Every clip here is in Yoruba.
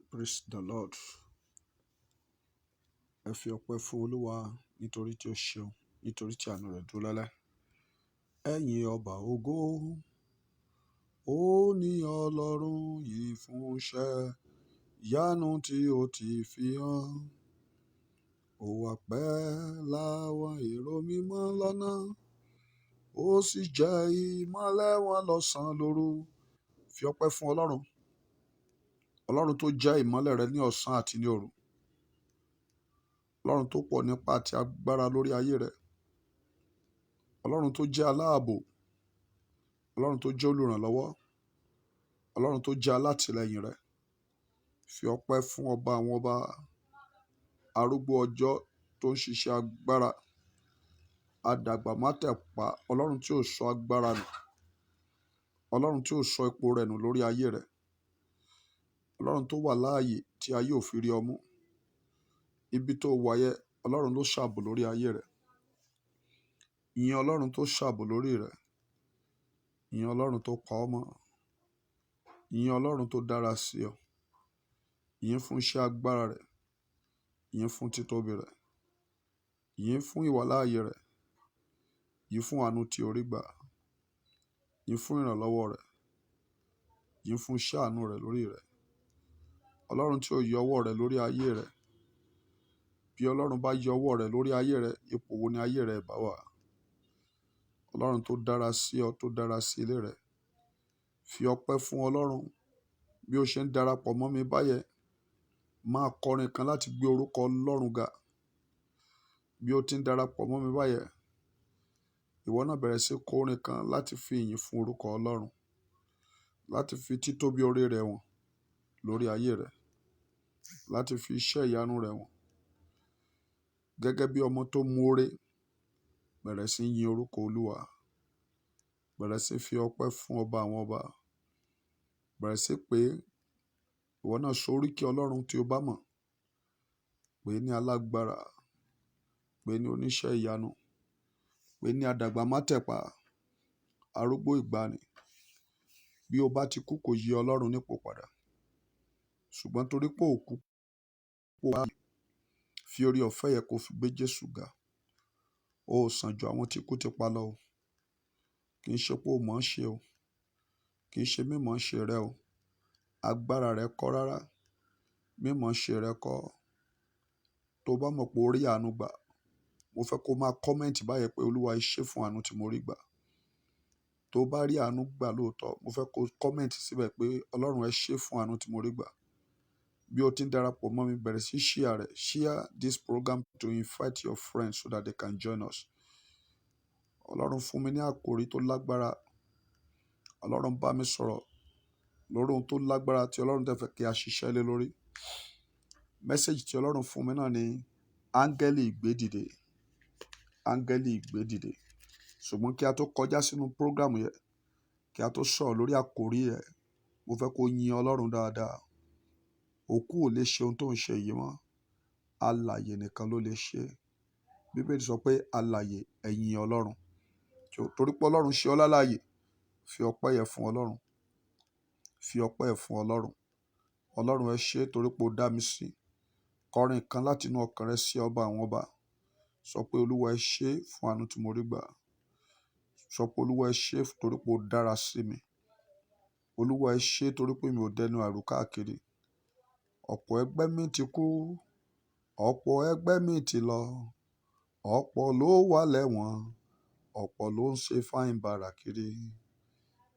Praise the Lord. Ẹ fi ọpẹ́ fún Olúwa nítorí tí ó ṣeun, nítorí tí àánú rẹ̀ dúró láéláé. Ẹ̀yin ọba ògo, ó ní Ọlọ́run yìí fún iṣẹ́ ìyanu tí ó ti fi hàn. Ó wà pẹ́ láwọn èrò mímọ́ lọ́nà, ó sì jẹ́ ìmọ́lẹ̀ wọn lọ́sàn-án lóru. Fi ọpẹ́ fún Ọlọ́run. Ọlọ́run tó jẹ́ ìmọ́lẹ̀ rẹ ní ọ̀sán àti ní òru. Ọlọ́run tó pọ̀ nípa àti agbára lórí ayé rẹ. Ọlọ́run tó jẹ́ aláàbò. Ọlọ́run tó jẹ́ olùrànlọ́wọ́. Ọlọ́run tó jẹ́ alátìlẹ́yìn rẹ. Fi ọpẹ́ fún ọba àwọn ọba, arúgbó ọjọ́ tó ń ṣiṣẹ́ agbára. Adàgbà má tẹ̀pá, Ọlọ́run tí ò sọ agbára nù. Ọlọ́run tí ò sọ ipò rẹ̀ nù lórí ayé rẹ. Ọlọ́run tó wà láàyè tí ayé ò fi rí ọ mú. Ibi tó wà yẹ, Ọlọ́run ló ṣààbò lórí ayé rẹ. Ìyìn Ọlọ́run tó ṣààbò lórí rẹ. Ìyìn Ọlọ́run tó pa ọ́ mọ́. Ìyìn Ọlọ́run tó dára sí ọ. Ìyìn fún iṣẹ́ agbára rẹ. Ìyìn fún títóbi rẹ. Ìyìn fún ìwàláàyè rẹ. Ìyìn fún àánú tí o rí gbà. Ìyìn fún ìrànlọ́wọ́ rẹ. Ìyìn fún iṣẹ́ àánú rẹ lórí rẹ. Ọlọ́run tí ó yọ ọwọ́ rẹ lórí ayé rẹ. Bí Ọlọ́run bá yọ ọwọ́ rẹ lórí ayé rẹ, ipò wo ni ayé rẹ bá wà? Ọlọ́run tó dára sí ọ, tó dára sí ilé rẹ. Fi ọpẹ́ fún Ọlọ́run. Bí o ṣe ń darapọ̀ mọ́ mi báyẹn, máa kọrin kan láti gbé orúkọ Ọlọ́run ga. Bí o ti ń darapọ̀ mọ́ mi báyẹn, ìwọ náà bẹ̀rẹ̀ sí kọ orin kan láti fi ìyìn fún orúkọ Ọlọ́run, láti fi títóbi oore rẹ̀ wọ̀n lórí ayé rẹ̀, láti fi iṣẹ́ ìyanu rẹ̀ wọ̀n. Gẹ́gẹ́ bí ọmọ tó mú oore, bẹ̀rẹ̀ sí yin orúkọ Olúwa. Bẹ̀rẹ̀ sí fi ọpẹ́ fún ọba àwọn ọba. Bẹ̀rẹ̀ sí pé ìwọ náà sọ oríkì Ọlọ́run tí o bá mọ̀. Pè ní alágbára. Pè ní oníṣẹ́ ìyanu. Pè ní adàgbà má tẹ̀pá. Arúgbó ìgbàanì. Bí o bá ti kú kò yí Ọlọ́run nípò padà. Ṣùgbọ́n torí pé ò kú, fi orí ọ̀fẹ́ yẹ kó fi gbé Jésù ga. Ó sàn ju àwọn tí ikú ti pa lọ o. Kì í ṣe pé o mọ̀ ọ́n ṣe o. Kì í ṣe mímọ̀ ọ́n ṣe rẹ o. Agbára rẹ kọ́ rárá. Mímọ̀ ọ́n ṣe rẹ kọ́. Tó bá mọ̀ pé o rí àánú gbà, mo fẹ́ kó máa kọ́mẹ̀ntì báyẹn pé Olúwa ẹ ṣé fún àánú tí mo rí gbà. Tó bá rí àánú gbà lóòótọ́, mo fẹ́ kó kọ́mẹ̀ntì síbẹ̀ pé Ọlọ́run ẹ ṣé fún àánú tí mo rí gbà. Bí o ti ń darapọ̀ mọ́ mi, bẹ̀rẹ̀ sí share rẹ̀. Share this program to invite your friends so that they can join us. Ọlọ́run fún mi ní àkòrí tó lágbára. Ọlọ́run bá mi sọ̀rọ̀ lórí ohun tó lágbára tí Ọlọ́run dẹ̀ fẹ́ kí a ṣiṣẹ́ lé lórí. Mẹ́sẹ̀jì tí Ọlọ́run fún mi náà ni áńgẹ́lì ìgbédìde. Áńgẹ́lì ìgbédìde. Ṣùgbọ́n kí a tó kọjá sínú program yẹn, kí a tó sọ̀rọ̀ lórí àkòrí yẹn, mo fẹ́ kó yin Ọlọ́run dáadáa. Òkú ò lè ṣe ohun tó ń ṣe yìí mọ́. Alààyè nìkan ló lè ṣe. Bíbélì sọ pé alààyè ẹ yin Ọlọ́run. Torí pé Ọlọ́run ṣe ọ́ lálààyè, fi ọpẹ́ yẹn fún Ọlọ́run. Fi ọpẹ́ yẹn fún Ọlọ́run. Ọlọ́run ẹ ṣé torí pé o dá mi sí. Kọrin kan láti inú ọkàn rẹ sí ọba àwọn ọba. Sọ pé Olúwa ẹ ṣé fún àánú tí mo rí gbà. Sọ pé Olúwa ẹ ṣé torí pé o dára sí mi. Olúwa ẹ ṣé torí pé mi ò dẹnu àrù káàkiri. Ọ̀pọ̀ ẹgbẹ́ mi ti kú. Ọ̀pọ̀ ẹgbẹ́ mi ti lọ. Ọ̀pọ̀ ló wà lẹ́wọ̀n. Ọ̀pọ̀ ló ń ṣe fáìn bàrà kiri.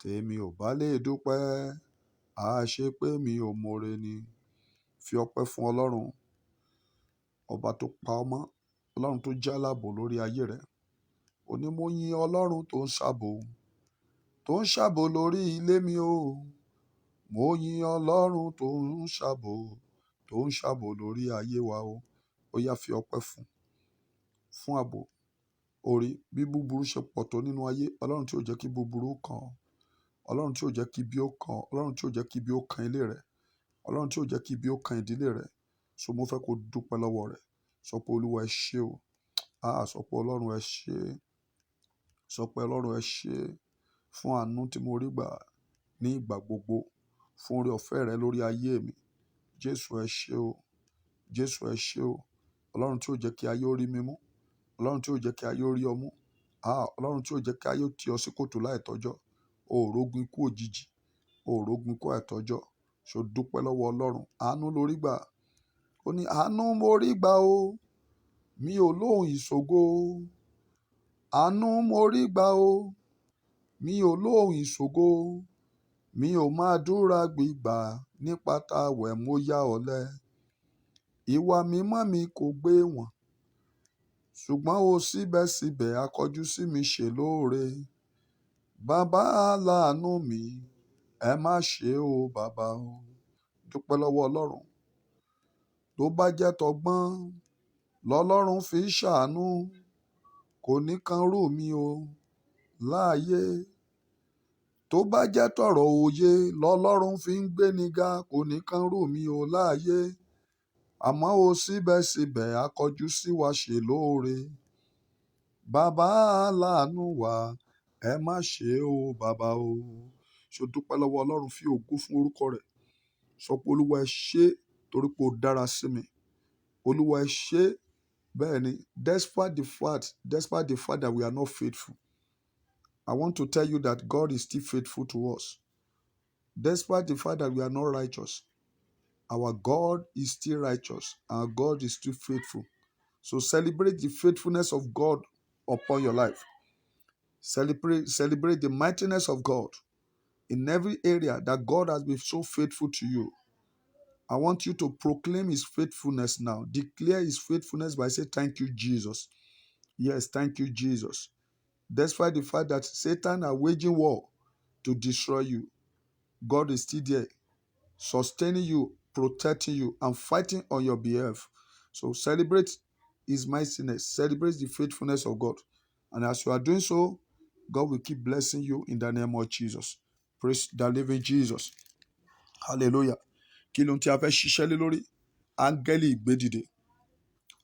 Tèmi ò bá lè dúpẹ́. A ṣe pé mi ò mọ̀re ni. Fi ọpẹ́ fún Ọlọ́run. Ọba tó pa ọ́ mọ́. Ọlọ́run tó jẹ́ aláàbò lórí ayé rẹ. Ó ní mo yin Ọlọ́run tó ń ṣàbò. Tó ń ṣàbò lórí ilé mi o. Mo yin Ọlọ́run tó ń ṣàbò. Tó ń ṣàbò lórí ayé wa o. Ó yá fi ọpẹ́ fún ààbò. Orí bí búburú ṣe pọ̀ tó nínú ayé, Ọlọ́run tí ò jẹ́ kí búburú kàn ọ́. Ọlọ́run tí ò jẹ́ kí ibi ó kàn ọ́. Ọlọ́run tí ò jẹ́ kí ibi ó kan ilé rẹ. Ọlọ́run tí ò jẹ́ kí ibi ó kan ìdílé rẹ. So mo fẹ́ kó dúpẹ́ lọ́wọ́ rẹ̀. Sọ pé Olúwa ẹ ṣé o. Sọ pé Ọlọ́run ẹ ṣé. Sọ pé Ọlọ́run ẹ ṣé fún àánú tí mo rí gbà ní ìgbà gbogbo. Fún oore ọ̀fẹ́ rẹ lórí ayé mi. Jésù ẹ ṣé o, Jésù ẹ ṣé o, Ọlọ́run tí ò jẹ́ kí ayé ó rí mi mú, Ọlọ́run tí ò jẹ́ kí ayé ó rí ọ mú, Ọlọ́run tí ò jẹ́ kí ayé ó tì ọ sí kòtò láìtọ́jọ́, o ò rógun ikú òjijì, o ò rógun ikú àìtọ́jọ́, ṣó dúpẹ́ lọ́wọ́ Ọlọ́run, àánú lórí gbà, ó ní àánú mo rí gbà o, mi ò lóhùn ìṣògo, àánú mo rí gbà o, mi ò lóhùn ìṣògo, mi ò máa dúra gbígbà nípa tàwẹ̀ mo yá ọ̀lẹ, ìwà mímọ́ mi kò gbé wọn, ṣùgbọ́n o síbẹ̀síbẹ̀ akọjú sí mi ṣe lóore, bàbá aláàánú mi, ẹ má ṣe o bàbá o. Dúpẹ́ lọ́wọ́ Ọlọ́run. Tó bá jẹ́ tọgbọ́n lọ́lọ́run fi ṣàánú, kò ní kan rú mi o láàyè. Tó bá jẹ́ tọ̀rọ̀ òye lọ́lọ́run fi ń gbéni ga, kò ní kan rú mi o láàyè. Àmọ́ o síbẹ̀síbẹ̀ akọjú sí wa ṣe lóore, bàbá aláàánú wa, ẹ má ṣe o bàbá o. Ṣó dúpẹ́ lọ́wọ́ Ọlọ́run, fi ògo fún orúkọ rẹ̀. Sọ pé Olúwa ẹ ṣé torí pé o dára sí mi. Olúwa ẹ ṣé. Bẹ́ẹ̀ ni, despite the fact that we are not faithful, I want to tell you that God is still faithful to us. Despite the fact that we are not righteous, our God is still righteous. Our God is still faithful. So celebrate the faithfulness of God upon your life. Celebrate the mightiness of God in every area that God has been so faithful to you. I want you to proclaim his faithfulness now. Declare his faithfulness by saying, thank you, Jesus. Yes, thank you, Jesus. Despite the fact that Satan are waging war to destroy you, God is still there, sustaining you, protecting you, and fighting on your behalf. So celebrate his mightiness. Celebrate the faithfulness of God. And as you are doing so, God will keep blessing you in the name of Jesus. Praise the living Jesus. Hallelujah. Kí ló ń tí a fẹ́ ṣiṣẹ́ lé lórí? Áńgẹ́lì ìgbédìde.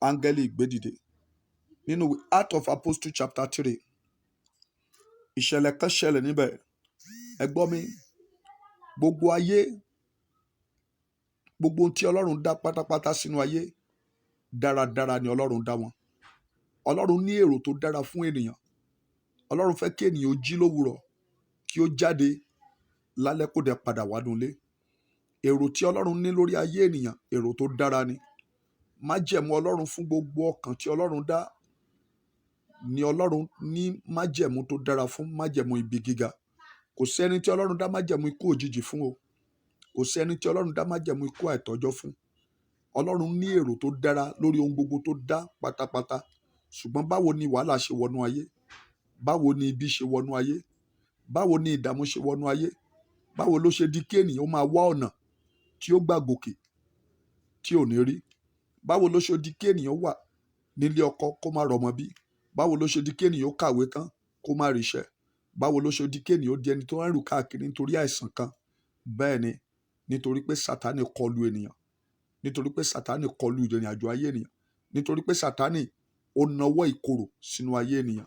Áńgẹ́lì ìgbédìde. Nínú Acts of Apostles chapter 3. Ìṣẹ̀lẹ̀ kan ṣẹlẹ̀ níbẹ̀. Ẹ gbọ́ mi. Gbogbo ayé, gbogbo ohun tí Ọlọ́run dá pátápátá sínú ayé, dáradára ni Ọlọ́run dá wọn. Ọlọ́run ní èrò tó dára fún ènìyàn. Ọlọ́run fẹ́ kí ènìyàn ó jí lówùúrọ̀, kí ó jáde lálẹ́ kó dẹ̀ padà wá nulẹ̀. Èrò tí Ọlọ́run ní lórí ayé ènìyàn, èrò tó dára ni. Májẹ̀mú Ọlọ́run fún gbogbo ọkàn tí Ọlọ́run dá ni Ọlọ́run ní májẹ̀mú tó dára fún, májẹ̀mú ibi gíga. Kò sí ẹni tí Ọlọ́run dá májẹ̀mú ikú òjijì fún o. Kò sí ẹni tí Ọlọ́run dá májẹ̀mú ikú àìtọ́jọ́ fún. Ọlọ́run ní èrò tó dára lórí ohun gbogbo tó dá pátápátá. Ṣùgbọ́n báwo ni wàhálà ṣe wọnú ayé? Báwo ni ibi ṣe wọnú ayé? Báwo ni ìdààmú ṣe wọnú ayé? Báwo ló ṣe di kí ènìyàn ó máa wá ọ̀nà tí ó gbà gòkè tí ò ní rí? Báwo ló ṣe di kí ènìyàn wà nílé ọkọ kó má rọmọ bí? Báwo ló ṣe di kí ènìyàn ó kàwé tán kó má ríṣẹ́? Báwo ló ṣe di kí ènìyàn ó di ẹni tó ń rù káàkiri nítorí àìsàn kan? Bẹ́ẹ̀ ni, nítorí pé Sátánì kọlù ènìyàn. Nítorí pé Sátánì kọlù ìrìn àjò ayé ènìyàn. Nítorí pé Sátánì ó nawọ́ ìkorò sínú ayé ènìyàn.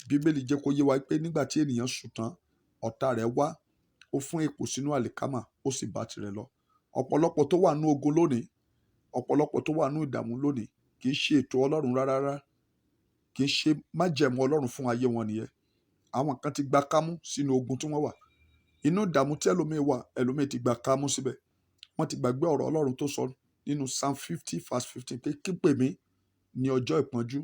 Bíbélì jẹ́ kó yé wa pé nígbà tí ènìyàn sùn tán, ọ̀tá rẹ̀ wá, ó fún èpò sínú àlìkámà, ó sì bá tirẹ̀ lọ. Ọ̀pọ̀lọpọ̀ tó wà nínú ogun lónìí, ọ̀pọ̀lọpọ̀ tó wà nínú ìdààmú lónìí, kì í ṣe ètò Ọlọ́run rárá. Kì í ṣe májẹ̀mú Ọlọ́run fún ayé wọn nìyẹn. Àwọn kan ti gba kámú sínú ogun tí wọ́n wà. Inú ìdààmú tí ẹlòmíì wà, ẹlòmíì ti gba kámú síbẹ̀. Wọ́n ti gbàgbé ọ̀rọ̀ Ọlọ́run tó sọ nínú Psalm 50 verse 15 pé kí pè mí ní ọjọ́ ìpọ́njú,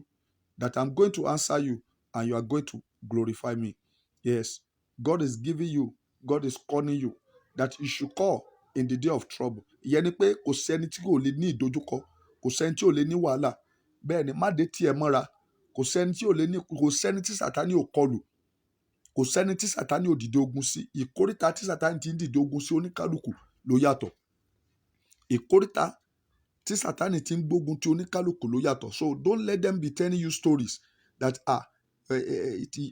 that I'm going to answer you and you are going to glorify me. Yes, God is giving you, God is calling you that you should call in the day of trouble. Ìyẹn ni pé kò sẹ́ni tí kò lè ní ìdojúkọ, kò sẹ́ni tí ò lè ní wàhálà. Bẹ́ẹ̀ ni, má dé tiẹ̀ mọ́ra. Kò sẹ́ni tí ò lè ní, kò sẹ́ni tí Sátánì ò kọlù. Kò sẹ́ni tí Sátánì ò dìde ogun sí. Ìkóríta tí Sátánì ti ń dìde ogun sí oníkálùkù ló yàtọ̀. Ìkóríta tí Sátánì ti ń gbógun ti oníkálùkù ló yàtọ̀. So don't let them be telling you stories that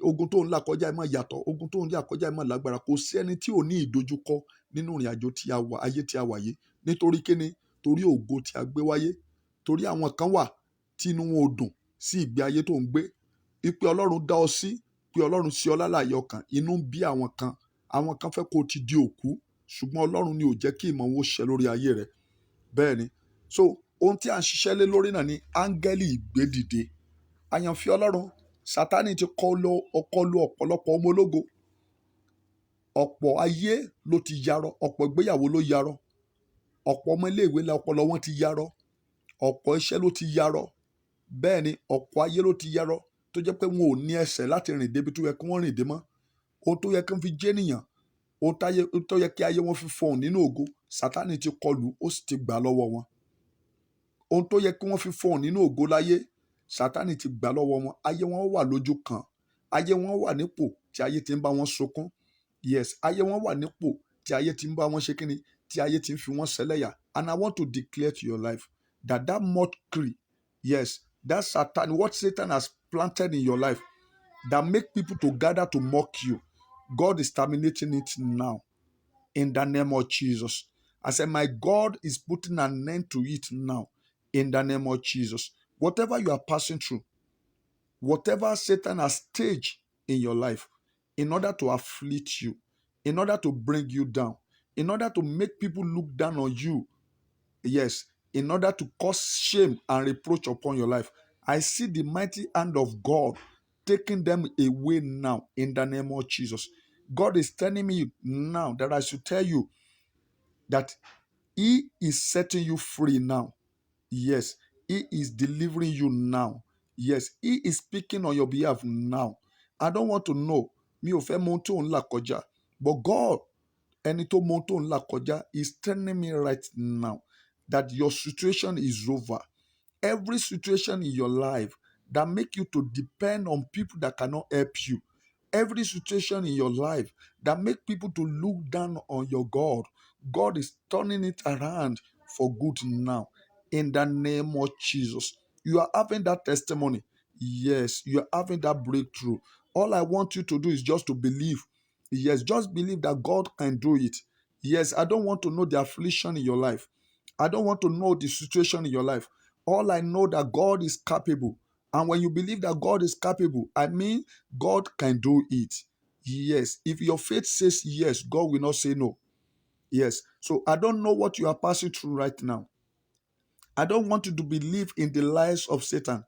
ogun tó ń là kọjá ẹ̀ máa yàtọ̀, ogun tó ń là kọjá ẹ̀ máa lágbára. Kò sí ẹni tí ò ní ìdojúkọ nínú ìrìn àjò tí a wà, ayé tí a wà yìí. Nítorí kíni? Torí ògo tí a gbé wáyé. Torí àwọn kan wà tí inú wọn ò dùn sí ìgbé ayé tó ń gbé. Ipe Ọlọ́run dá ọ sí, pé Ọlọ́run sí ọ lálàyé ọkàn. Inú ń bí àwọn kan fẹ́ kó o ti di òkú. Ṣùgbọ́n Ọlọ́run ni ò jẹ́ kí ìmọ̀ wọn ó ṣẹ lórí ayé rẹ̀. bẹ́ẹ̀ ni. So ohun tí à ń ṣiṣẹ́ lé lórí náà ni áńgẹ́lì ìgbédìde. Àyànfẹ́ Ọlọ́run, Sátánì ti kọlu ọ̀pọ̀lọpọ̀ ọmọ ológo. Ọ̀pọ̀ ayé ló ti yarọ, ọ̀pọ̀ ìgbéyàwó ló yarọ, ọ̀pọ̀ ọmọ iléèwé ọpọlọ wọn ti yarọ, ọ̀pọ̀ iṣẹ́ ló ti yarọ. Bẹ́ẹ̀ ni ọ̀pọ̀ ayé ló ti yarọ tó jẹ́ pé wọn ò ní ẹsẹ̀ láti rìn débi tó yẹ kí wọ́n rìn dé mọ́. Ohun tó yẹ kí wọ́n fi jẹ́ ènìyàn, ohun tó yẹ kí ayé wọn fi fọhùn nínú ògo, Sátánì ti kọlù ó sì ti gbà lọ́wọ́ wọn. Ohun tó yẹ kí wọ́n fi fọhùn nínú ògo láyé, Sátánì ti gbà lọ́wọ́ wọn. Ayé wọn wà lójú kan, ayé wọn wà nípò tí ayé ti ń bá wọn sunkún. Yes, ayé wọn wà nípò tí ayé ti ń bá wọn ṣe kíni, tí ayé ti ń fi wọn ṣẹlẹ́yà. And I want to declare to your life that mockery, yes, that Satan, what Satan has planted in your life, that make people to gather to mock you, God is terminating it now in the name of Jesus. I said, my God is putting an end to it now in the name of Jesus. Whatever you are passing through, whatever Satan has staged in your life in order to afflict you, in order to bring you down, in order to make people look down on you, yes, in order to cause shame and reproach upon your life, I see the mighty hand of God taking them away now in the name of Jesus. God is telling me now that I should tell you that He is setting you free now. Yes, He is delivering you now. Yes, He is speaking on your behalf now. I don't want to know. Mi ò fẹ́ mọ ohun tó ń là kọjá. But God, ẹni tó mọ ohun tó ń là kọjá, is telling me right now that your situation is over. Every situation in your life that make you to depend on people that cannot help you, every situation in your life that make people to look down on your God, God is turning it around for good now in the name of Jesus. You are having that testimony. Yes, you are having that breakthrough. All I want you to do is just to believe. Yes, just believe that God can do it. Yes, I don't want to know the affliction in your life. I don't want to know the situation in your life. All I know that God is capable. And when you believe that God is capable, I mean, God can do it. Yes. If your faith says yes, God will not say no. Yes. So I don't know what you are passing through right now. I don't want you to believe in the lies of Satan.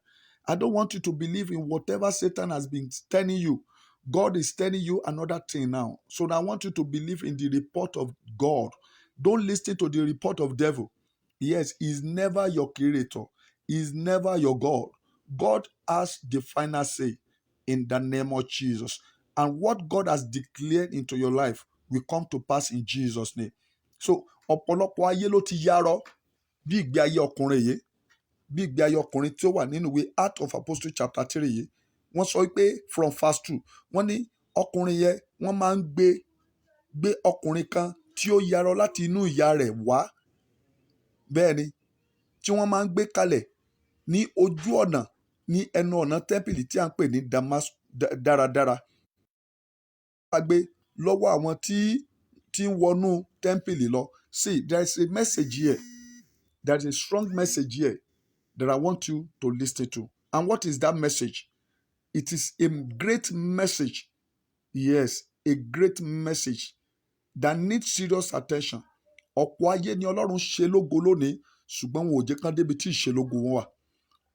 I don't want you to believe in whatever Satan has been telling you. God is telling you another thing now. So I want you to believe in the report of God. Don't listen to the report of devil. Yes, he's never your creator. He's never your God. God has the final say in the name of Jesus. And what God has declared into your life will come to pass in Jesus' name. So, ọ̀pọ̀lọpọ̀ ayé ló ti yarọ bí ìgbé ayé ọkùnrin yìí, bí ìgbé ayé ọkùnrin tí ó wà nínú ìwé Acts of Apostles chapter 3 yìí. Wọ́n sọ pé from verse 2, wọ́n ní ọkùnrin yẹn wọ́n máa ń gbé ọkùnrin kan tí ó yarọ láti inú ìyá rẹ̀ wá. Bẹ́ẹ̀ ni, tí wọ́n máa ń gbé kalẹ̀ ní ojú ọ̀nà ní ẹnu ọ̀nà tẹ́ḿpìlì tí a ń pè ní dáradára. A gbé lọ́wọ́ àwọn tí ń wọnú tẹ́ḿpìlì lọ. See, there is a message here. There is a strong message here that I want you to listen to. And what is that message? It is a great message. Yes, a great message that needs serious attention. Ọ̀pọ̀ ayé ni Ọlọ́run ṣe lógo lónìí, ṣùgbọ́n wọn ò jẹ́ kán débi tí ìṣelógo wọn wà.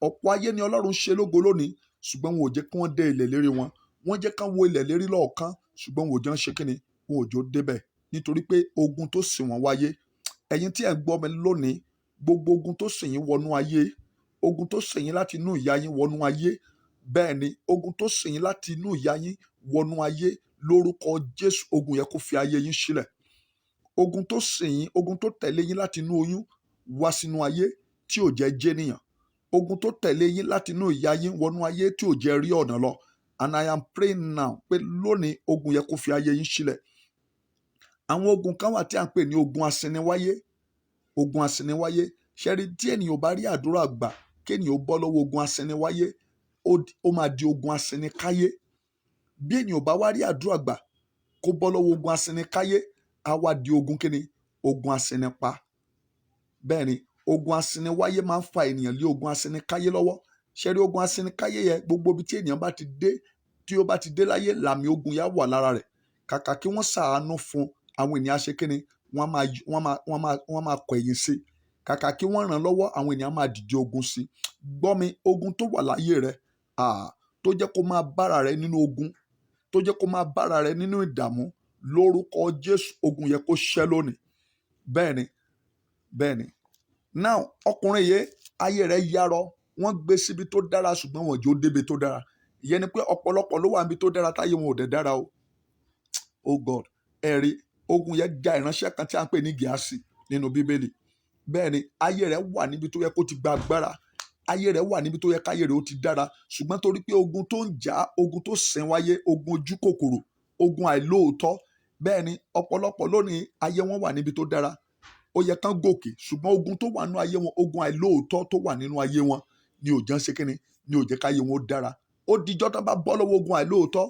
Ọ̀pọ̀ ayé ni Ọlọ́run ṣe lógo lónìí, ṣùgbọ́n wọn ò jẹ́ kí wọ́n dé ilẹ̀ lérí wọn. Wọ́n jẹ́ kán wo ilẹ̀ lérí lọ́ọ̀kan, ṣùgbọ́n wọn ò jẹ́ ń ṣe kíni, wọn ò jẹ́ ó débẹ̀. Nítorí pé ogun tó sì wọ́n wáyé. Ẹ̀yin tí ẹ̀ ń gbọ́ mi lónìí, gbogbo ogun tó sì yín wọnú ayé, ogun tó sì yín láti inú ìyá yín wọnú ayé, bẹ́ẹ̀ ni ogun tó sì yín láti inú ìyá yín wọnú ayé, lórúkọ Jésù, ogun yẹn kó fi ayé yín sílẹ̀. Ogun tó sì yín, ogun tó tẹ̀lé yín láti inú oyún wá sínú ayé tí ò jẹ́ jẹ́nìyàn. Ogun tó tẹ̀lé yín láti inú ìyá yín wọnú ayé tí ò jẹ́ rí ọ̀nà lọ. And I am praying now pé lónìí ogun yẹn kó fi ayé yín sílẹ̀. Àwọn ogun kan wà tí a ń pè ní ogun asiniwáyé. Ogun asiniwáyé. Ṣẹ́rí tí ènìyàn bá rí àdúrà gbà kí ènìyàn ó bọ́ lọ́wọ́ ogun asiniwáyé, ó máa di ogun asinikáyé. Bí ènìyàn bá wá rí àdúrà gbà kó bọ́ lọ́wọ́ ogun asinikáyé, á wá di ogun kíni? Ogun asinipa. Bẹ́ẹ̀ ni, ogun asiniwáyé máa ń fa ènìyàn lé ogun asinikáyé lọ́wọ́. Ṣẹ́rí ogun asinikáyé yẹn, gbogbo ibi tí ènìyàn bá ti dé, tí ó bá ti dé láyé, làmì ogun yẹn wà lára rẹ̀. Kàkà kí wọ́n ṣàánú fún àwọn ènìyàn ṣe kíni? Wọ́n máa kọ ẹ̀yìn sí. kàkà kí wọ́n ràn lọ́wọ́ àwọn ènìyàn máa dìde ogun sí. Gbọ́ mi, ogun tó wà láyé rẹ tó jẹ́ kó máa bára rẹ nínú ogun, tó jẹ́ kó máa bára rẹ nínú ìdààmú, lórúkọ Jésù ogun yẹ kó ṣẹ́ lónìí. Bẹ́ẹ̀ni. Now ọkùnrin yìí ayé rẹ̀ yarọ, wọ́n gbé síbi tó dára ṣùgbọ́n wọn jò débi tó dára. Ìyẹn ni pé ọ̀pọ̀lọpọ̀ ló wà níbi tó dára táyé wọn ò dẹ̀ dára o. Oh God, ẹ̀rí ogun yẹn ja ìránṣẹ́ kan tí a ń pè ní Gíásì nínú Bíbélì. Bẹ́ẹ̀ni, ayé rẹ̀ wà níbi tó yẹ kó ti gba agbára, ayé rẹ̀ wà níbi tó yẹ káyé rẹ̀ ó ti dára, ṣùgbọ́n torí pé ogun tó ń jà, ogun tó sìn wáyé, ogun ojú kòkòrò, ogun àìlóòótọ́. Bẹ́ẹ̀ni, ọ̀pọ̀lọpọ̀ lónìí ayé wọn wà níbi tó dára, ó yẹ kán gòkè, ṣùgbọ́n ogun tó wà nínú ayé wọn, ogun àìlóòótọ́ tó wà nínú ayé wọn ni ò jẹ́ ṣe kíni, ni ò jẹ́ káyé wọn ó dára. Ó dijọ́ tán bá bọ́ lọ́wọ́ ogun àìlóòótọ́,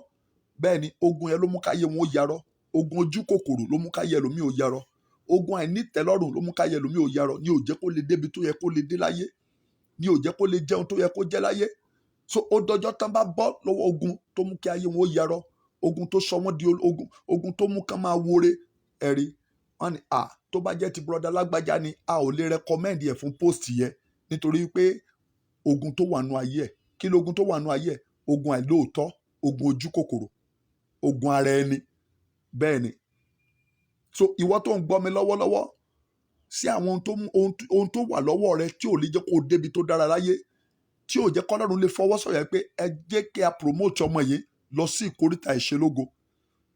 bẹ́ẹ̀ni ogun yẹn ló mú káyé wọn ó yarọ, ogun ojú kòkòrò ló mú káyé ẹlòmíì ó yarọ, ogun àìnítẹ́lọ́rùn ló mú káyé ẹlòmíì ó yarọ, ni ò jẹ́ kó lè débi tó yẹ kó lè dé láyé, ni ò jẹ́ kó lè jẹun tó yẹ kó jẹ láyé. So ó dọjọ́ tán bá bọ́ lọ́wọ́ ogun tó mú kí ayé wọn ó yarọ, ogun tó sọ wọ́n di ogun tó mú kán máa wore. Ẹ̀rí wọ́n ní tó bá jẹ́ ti brọ́dá lágbájá ni a ò lè rẹ́kọ́mẹ́ǹdì ẹ̀ fún post yẹn nítorí pé ogun tó wà nù ayé ẹ̀. Kí lógun tó wà nù ayé ẹ̀? Ogun àìlóòótọ́, ogun ojú kòkòrò, ogun ara ẹni. Bẹ́ẹ̀ni. So ìwọ tó ń gbọ́ mi lọ́wọ́lọ́wọ́, sí àwọn ohun tó wà lọ́wọ́ rẹ tí ò lè jẹ́ kó o débi tó dára láyé, tí ò jẹ́ kọ́lọ́run lè fọwọ́ sọ̀yà pé ẹ jẹ́ kí a promote ọmọ yìí lọ sí ìkóríta ìṣelógo.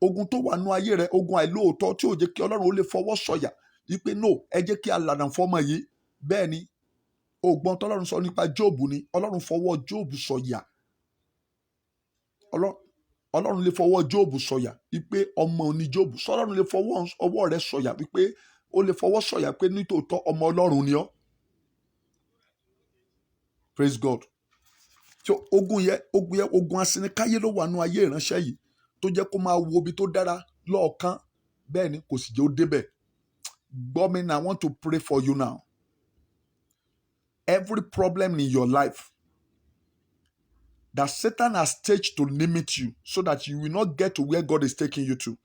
Ogun tó wà nú ayé rẹ, ogun àìlóòótọ́ tí ò jẹ́ kí Ọlọ́run ó lè fọwọ́ sọ̀yà wípé no, ẹ jẹ́ kí a lànà fọ́mọ yìí. Bẹ́ẹ̀ ni, ògbọ́n tọ́lọ́run sọ nípa Jóòbù ni, Ọlọ́run fọwọ́ Jóòbù sọ̀yà. Ọlọ́run lè fọwọ́ Jóòbù sọ̀yà wípé ọmọ ni Jóòbù. Ọlọ́run lè fọwọ́ ọwọ́ rẹ sọ̀yà wípé ó lè fọwọ́ sọ̀yà pé nítòótọ́ ọmọ Ọlọ́run ni ọ́. Praise God. So ogun asinikáyé ló wà nú ayé ìránṣẹ́ yìí tó jẹ́ kó máa wo ibi tó dára lọ́ọ̀kan, bẹ́ẹ̀ ni kò sì jẹ́ ó débẹ̀. Gbọ́ mi now, I want to pray for you now. Every problem in your life that Satan has staged to limit you so that you will not get to where God is taking you to,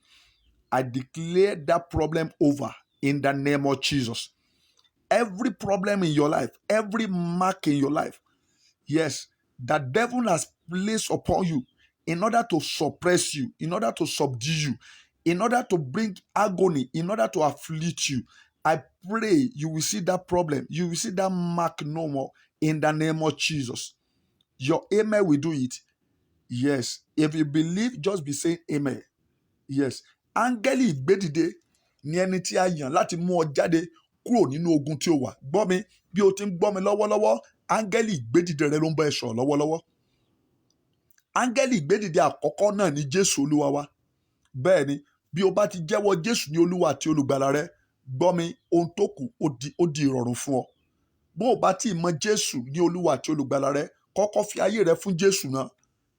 I declare that problem over in the name of Jesus. Every problem in your life, every mark in your life, yes, the devil has placed upon you in order to suppress you, in order to subdue you, in order to bring agony, in order to afflict you. I pray you will see that problem, you will see that mark no more in the name of Jesus. Your amen will do it. Yes. If you believe, just be saying amen. Yes. Áńgẹ́lì ìgbédìde ni ẹni tí a yàn láti mú ọ jáde kúrò nínú ogun tí o wà. Gbọ́ mi, bí o ti ń gbọ́ mi lọ́wọ́lọ́wọ́, áńgẹ́lì ìgbédìde rẹ ló ń bá ẹ sọ̀rọ̀ lọ́wọ́lọ́wọ́. Áńgẹ́lì ìgbédìde àkọ́kọ́ náà ni Jésù Olúwa wa. Bẹ́ẹ̀ ni, bí o bá ti jẹ́wọ́ Jésù ní Olúwa àti Olùgbàlà rẹ, gbọ́ mi, ohun tó kù ó di ìrọ̀rùn fún ọ. Bó o bá ti mọ Jésù ní Olúwa àti Olùgbàlà rẹ, kọ́kọ́ fi ayé rẹ fún Jésù náà.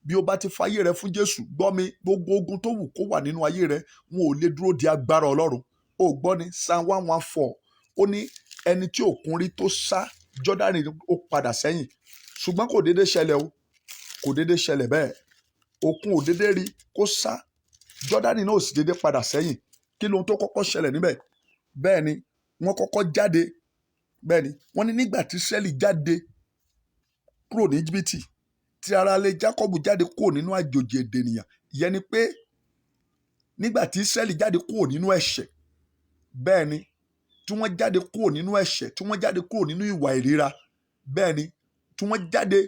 Bí o bá ti fa ayé rẹ fún Jésù, gbọ́ mi, gbogbo ogun tó wù kó wà nínú ayé rẹ, wọn ò lè dúró di agbára Ọlọ́run. O gbọ́ ni Psalm 114, ó ní ẹni tí òkun rí tó sá Jọ́dánì ó padà sẹ́yìn. Ṣùgbọ́n kò déédé ṣẹlẹ̀ o, kò déédé ṣẹlẹ̀ bẹ́ẹ̀. Òkun ò déédé rí kó sá, Jọ́dánì náà ò sì déédé padà sẹ́yìn. Kí lohun tó kọ́kọ́ ṣẹlẹ̀ níbẹ̀? Bẹ́ẹ̀ ni, wọ́n kọ́kọ́ jáde. Bẹ́ẹ̀ ni, wọ́n ní nígbà tí Ísírẹ́lì jáde kúrò ní Íjíbítì, tí ara lé Jákọ́bù jáde kúrò nínú àjòjì èdè ènìyàn. Ìyẹn ni pé nígbà tí Ísírẹ́lì jáde kúrò nínú ẹ̀ṣẹ̀, bẹ́ẹ̀ ni, tí wọ́n jáde kúrò nínú ẹ̀ṣẹ̀, tí wọ́n jáde kúrò nínú ìwà ìríra, bẹ́ẹ̀ ni, tí wọ́n jáde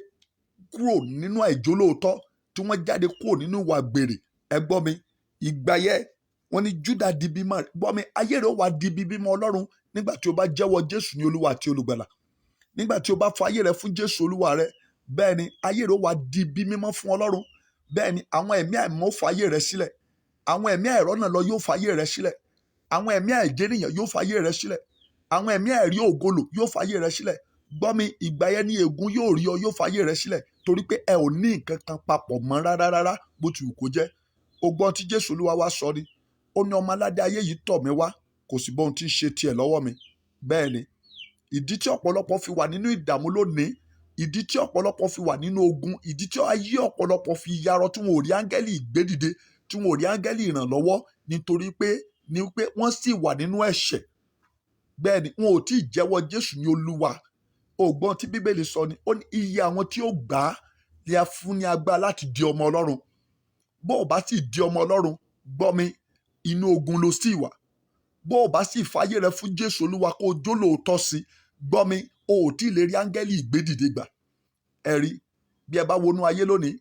kúrò nínú àìjólóòótọ́, tí wọ́n jáde kúrò nínú ìwà àgbèrè. Ẹ gbọ́ mi, ìgbà yẹn wọ́n ní Júdà di bímọ. Gbọ́ mi, ayé rẹ̀ wá di bímọ Ọlọ́run nígbà tí o bá jẹ́wọ́ Jésù ní Olúwa àti Olùgbàlà. Nígbà tí o bá fa ayé rẹ fún Jésù Olúwa rẹ, bẹ́ẹ̀ ni ayé rẹ wá di bí mímọ́ fún Ọlọ́run. Bẹ́ẹ̀ ni àwọn ẹ̀mí àìmọ́ fa ayé rẹ sílẹ̀, àwọn ẹ̀mí àìrọ́nà lọ yóò fa ayé rẹ sílẹ̀, àwọn ẹ̀mí àìjẹ́nìyàn yóò fa ayé rẹ sílẹ̀, àwọn ẹ̀mí àìrí ògolo yóò fa ayé rẹ sílẹ̀. Gbọ́ mi, ìgbà yẹn ni ègún yóò rí ọ, yóò fa ayé rẹ sílẹ̀, torí pé ẹ ò ní nǹkan kan papọ̀ mọ́ rárá bó ti wù kó jẹ́. Ogbọ́n tí Jésù Olúwa wa sọ ni, ó ní ọmọ aládé ayé yìí tọ̀ mí wá, kò sì bóhun tí ń ṣe tiẹ̀ lọ́wọ́ mi. Bẹ́ẹ̀ ni, ìdí tí ọ̀pọ̀lọpọ̀ fi wà nínú ìdààmú lónìí, ìdí tí ọ̀pọ̀lọpọ̀ fi wà nínú ogun, ìdí tí ayé ọ̀pọ̀lọpọ̀ fi yarọ tí wọn ò rí áńgẹ́lì ìgbédìde, tí wọn ò rí áńgẹ́lì ìrànlọ́wọ́, nítorí pé wọ́n sì wà nínú ẹ̀ṣẹ̀. bẹ́ẹ̀ ni wọn ò tí ì jẹ́wọ́ Jésù ní Olúwa. Ògbọ́n tí Bíbélì sọ ni, ó ní iye àwọn tí ó gbà á ni a fún ní agbára láti di ọmọ Ọlọ́run. Bó o bá sì di ọmọ Ọlọ́run, gbọ́ mi, inú ogun ló sì wà. Bó o bá sì fàyè rẹ fún Jésù Olúwa kó o jó lóòótọ́ sí, gbọ́ mi, o ò tí ì lè rí áńgẹ́lì ìgbédìde gbà. Ẹ̀rí, bí ẹ bá wọnú ayé lónìí,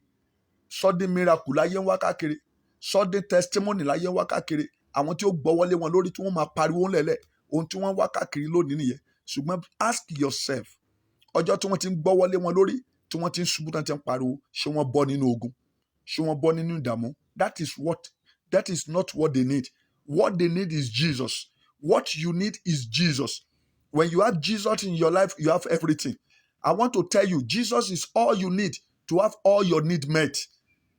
sudden miracle láyé ń wá káàkiri, sudden testimony láyé ń wá káàkiri. Àwọn tí ó gbọ́wọ́lé wọn lórí tí wọ́n máa pariwo ńlẹ̀lẹ̀, ohun tí wọ́n ń wá káàkiri lónìí nìyẹn. Ṣùgbọ́n ask yourself, ọjọ́ tí wọ́n ti ń gbọ́wọ́lé wọn lórí, tí wọ́n ti ń ṣubú tán ti ń pariwo, ṣé wọ́n bọ́ nínú ogun? Ṣé wọ́n bọ́ nínú ìdààmú? That is not what they need. What they need is Jesus. What you need is Jesus. When you have Jesus in your life, you have everything. I want to tell you, Jesus is all you need to have all your need met.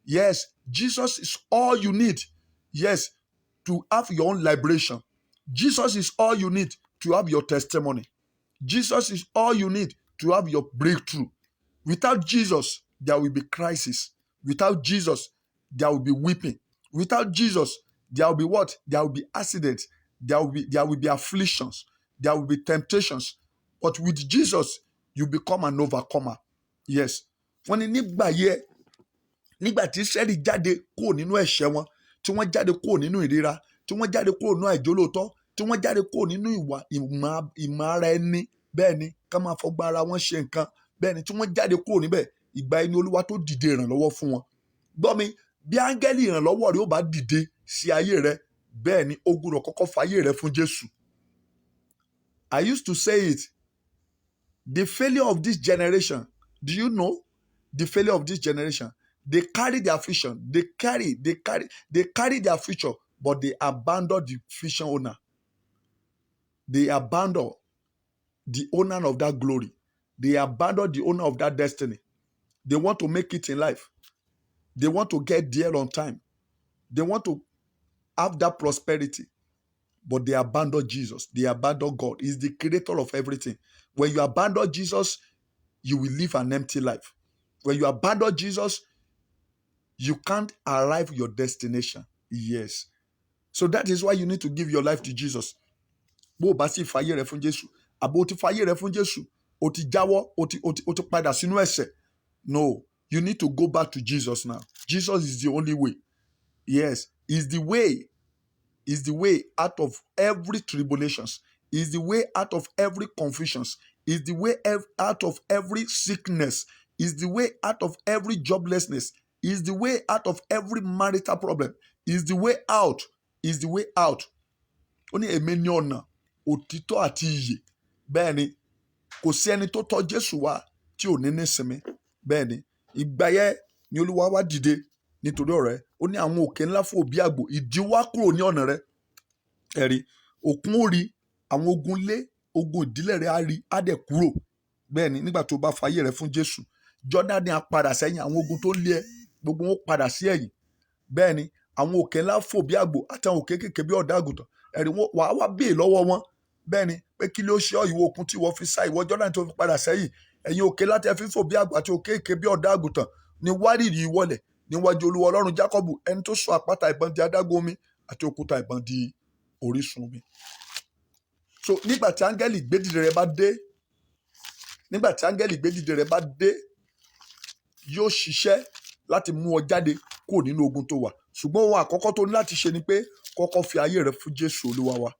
Yes, Jesus is all you need. Yes, to have your own liberation. Jesus is all you need to have your testimony. Jesus is all you need to have your breakthrough. Without Jesus, there will be crisis. Without Jesus, there will be weeping. Without Jesus, there will be what? There will be accidents. There will be afflictions. There will be temptations. But with Jesus, you become an overcomer. Yes. Wọ́n ní nígbà tí Ísírẹ́lì jáde kúrò nínú ẹ̀ṣẹ̀ wọn, tí wọ́n jáde kúrò nínú ìríra, tí wọ́n jáde kúrò nínú àìjólóòtọ́, tí wọ́n jáde kúrò nínú ìmọ̀ ara ẹni, bẹ́ẹ̀ ni ká máa fọgbọ́n ara wọn ṣe nǹkan, bẹ́ẹ̀ ni tí wọ́n jáde kúrò níbẹ̀, ìgbà ẹni Olúwa tó dìde ìrànlọ́wọ́ fún wọn. Gbọ́ mi, bí áńgẹ́lì ìrànlọ́wọ́ rẹ ó bá dìde sí ayé rẹ, bẹ́ẹ̀ ni ó gbọ́dọ̀ kọ́kọ́ fàyè rẹ fún Jésù. I used to say it, the failure of this generation, do you know the failure of this generation? They carry their vision, they carry their future, but they abandon the vision owner. They abandon the owner of that glory. They abandon the owner of that destiny. They want to make it in life. They want to get there on time. They want to have that prosperity. But they abandon Jesus. They abandon God. He's the creator of everything. When you abandon Jesus, you will live an empty life. When you abandon Jesus, you can't arrive your destination. Yes. So that is why you need to give your life to Jesus. Bó o bá sì fàyè rẹ fún Jésù, àbò o ti fàyè rẹ fún Jésù, o ti jáwọ́, o ti padà sínú ẹ̀ṣẹ̀. No, you need to go back to Jesus now. Jesus is the only way. Yes, is the way. Is the way out of every tribulations. Is the way out of every confusions. Is the way out of every sickness. Is the way out of every joblessness. Is the way out of every marital problem. Is the way out. Is the way out. Ó ní èmi ní ọ̀nà, òtítọ́ àti ìyè. Bẹ́ẹ̀ ni, kò sí ẹni tó tọ̀ Jésù wá tí ò ní nísinmi. Bẹ́ẹ̀ ni, ìgbà yẹn ni Olúwa wá dìde nítorí ọ̀rẹ́. Ó ní àwọn òkè ńlá fò bí àgbò, ìdí wá kúrò ní ọ̀nà rẹ̀. Ẹ̀rí, òkun ó rí, àwọn ogun lé, ogun ìdílé rẹ̀ á rí, á dẹ̀ kúrò. Bẹ́ẹ̀ ni, nígbà tó bá fàyè rẹ̀ fún Jésù, Jọ́dánì á padà sẹ́yìn, àwọn ogun tó lé ẹ, gbogbo wọn ó padà sí ẹ̀yìn. Bẹ́ẹ̀ ni, àwọn òkè ńlá fò bí àgbò àtàwọn òkè kékeré bí ọ̀dọ́ àgùntàn. Ẹ̀rí, wàá wá bèè lọ́wọ́ wọn. Bẹ́ẹ̀ ni, pé kí ló ṣe ọ́ ìwọ òkun tí ìwọ fi sá, ìwọ Jọ́dánì tó fi padà sẹ́yìn. Ẹ̀yin òkè láti ẹ fi fò bí àgbò àti òkè kékeré bí ọ̀dọ́ àgùntàn ni wárìrì ìwọlẹ̀ níwájú Olúwa Ọlọ́run Jákọ́bù, ẹni tó sọ àpáta ìbọn di adágún omi àti òkúta ìbọn di orísun omi. So nígbà tí áńgẹ́lì gbédìde rẹ bá dé, yóò ṣiṣẹ́ láti mú ọ jáde kúrò nínú ogun tó wà. Ṣùgbọ́n ohun àkọ́kọ́ tó ní láti ṣe ni pé kọ́kọ́ fi ayé rẹ fún Jésù Olúwa wa.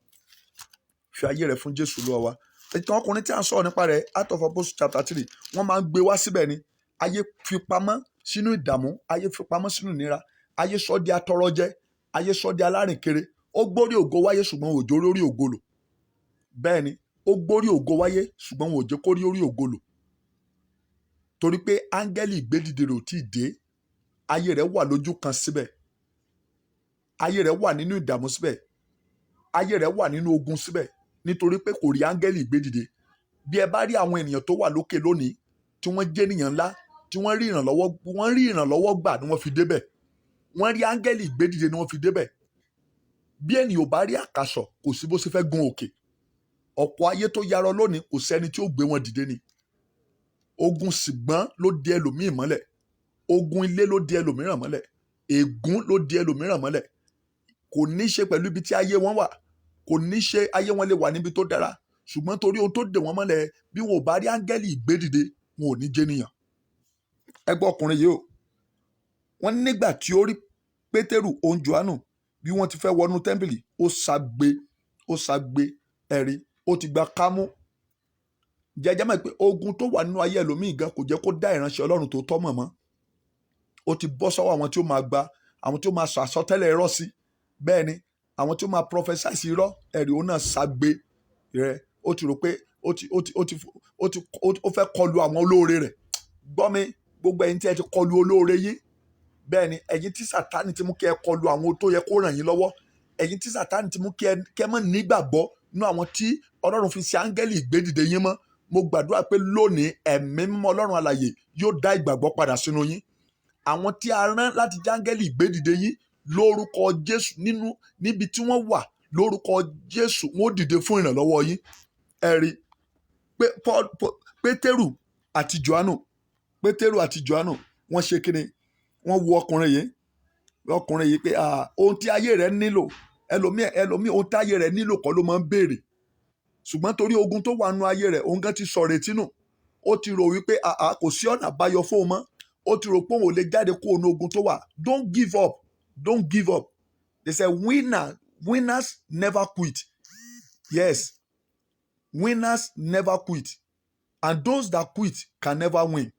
Fi ayé rẹ fún Jésù Olúwa wa. Ìtàn ọkùnrin tí a ń sọ̀rọ̀ nípa rẹ̀, Acts of Apostles chapter 3, wọ́n máa ń gbé wá síbẹ̀ ni. Ayé fi pamọ́ sínú ìdààmú, ayé fi pamọ́ sínú ìnira, ayé sọ di atọrọjẹ, ayé sọ di alárìnkiri. Ó gbórí ògo wáyé ṣùgbọ́n òjò lórí ògo lò. Bẹ́ẹ̀ ni, ó gbórí ògo wáyé ṣùgbọ́n òjò kórí orí ògo lò. Torí pé áńgẹ́lì ìgbédìde rẹ̀ ò tí ì dé, ayé rẹ̀ wà lójú kan síbẹ̀. Ayé rẹ̀ wà nínú ìdààmú síbẹ̀. Ayé rẹ̀ wà nínú ogun síbẹ̀. Nítorí pé kò rí áńgẹ́lì ìgbédìde. Bí ẹ bá rí àwọn ènìyàn tó wà lókè lónìí, tí wọ́n jẹ́ ènìyàn ńlá, tí wọ́n rí ìrànlọ́wọ́ gbà ni wọ́n fi débẹ̀. Wọ́n rí áńgẹ́lì ìgbédìde ni wọ́n fi débẹ̀. Bí ènìyàn ò bá rí àkàsọ̀, kò sí bó ṣe fẹ́ gun òkè. Ọ̀pọ̀ ayé tó yarọ lónìí kò sẹ́ni tí ó gbé wọn dìde ni. Ogun ṣìgbọ́n ló di ẹlòmíì mọ́lẹ̀. Ogun ilé ló di ẹlòmíràn mọ́lẹ̀. Ègún ló di ẹlòmíràn mọ́lẹ̀. Kò ní ṣe pẹ̀lú ibi tí ayé wọn wà. Kò ní ṣe ayé wọn lè wà níbi tó dára. ṣùgbọ́n torí ohun tó dè wọ́n mọ́lẹ̀ bí wọn ò bá rí áńgẹ́lì ìgbédìde wọn ò ní jẹ́nìyàn. Ẹgbẹ́ ọkùnrin yìí o, wọ́n nígbà tí ó rí Pétérù òun Jòhánù bí wọ́n ti fẹ́ wọnú tẹ́ḿpìlì ó ṣagbe ẹ̀rí, ó ti gba kámú. Jẹ́jẹ́ mọ̀ pé ogun tó wà nínú ayé ẹlòmíì gan kò jẹ́ kó dá ìránṣẹ́ Ọlọ́run tó tọ́ mọ̀ mọ́. Ó ti bọ́ sọ́wọ́ àwọn tí ó máa gba, àwọn tí ó máa sọ àsọtẹ́lẹ̀ irọ́ sí, bẹ́ẹ̀ ni àwọn tí ó máa prophesy sí irọ́, ẹ̀rí òun náà ṣagbe rẹ̀. Ó ti rò pé ó fẹ́ kọlu àwọn olóore rẹ̀. Gbọ́ mi, gbogbo ẹ̀yin tí ẹ ti kọlu olóore yín, bẹ́ẹ̀ ni ẹ̀yin tí Sátánì ti mú kí ẹ kọlu àwọn tó yẹ kó ràn yín lọ́wọ́, ẹ̀yin tí Sátánì ti mú kí ẹ mọ̀ nígbàgbọ́ nínú àwọn tí Ọlọ́run fi ṣe áńgẹ́lì ìgbédìde yín mọ́. Mo gbàdúrà pé lónìí ẹ̀mí mímọ́ Ọlọ́run alààyè yóò dá ìgbàgbọ́ padà sínú yín. Àwọn tí a rán láti jẹ́ áńgẹ́lì ìgbédìde yín lórúkọ Jésù níbi tí wọ́n wà, lórúkọ Jésù wọ́n dìde fún ìrànlọ́wọ́ yín. Ẹ̀rí pé Pétérù àti Jòhánù wọ́n ṣe kíni? Wọ́n wo ọkùnrin yìí pé ohun tí ayé rẹ̀ nílò, ẹlòmíì ohun tí ayé rẹ̀ nílò kọ́ ló máa ń béèrè. Ṣùgbọ́n torí ogun tó wà nínú ayé rẹ̀, òun gan ti sọ ìrètí nù. Ó ti rò wípé kò sí ọ̀nà àbáyọ fóun mọ́. Ó ti rò pé òun ò lè jáde kúrò ní ogun tó wà. Don't give up. Don't give up. They say winners never quit. Yes. Winners never quit. And those that quit can never win.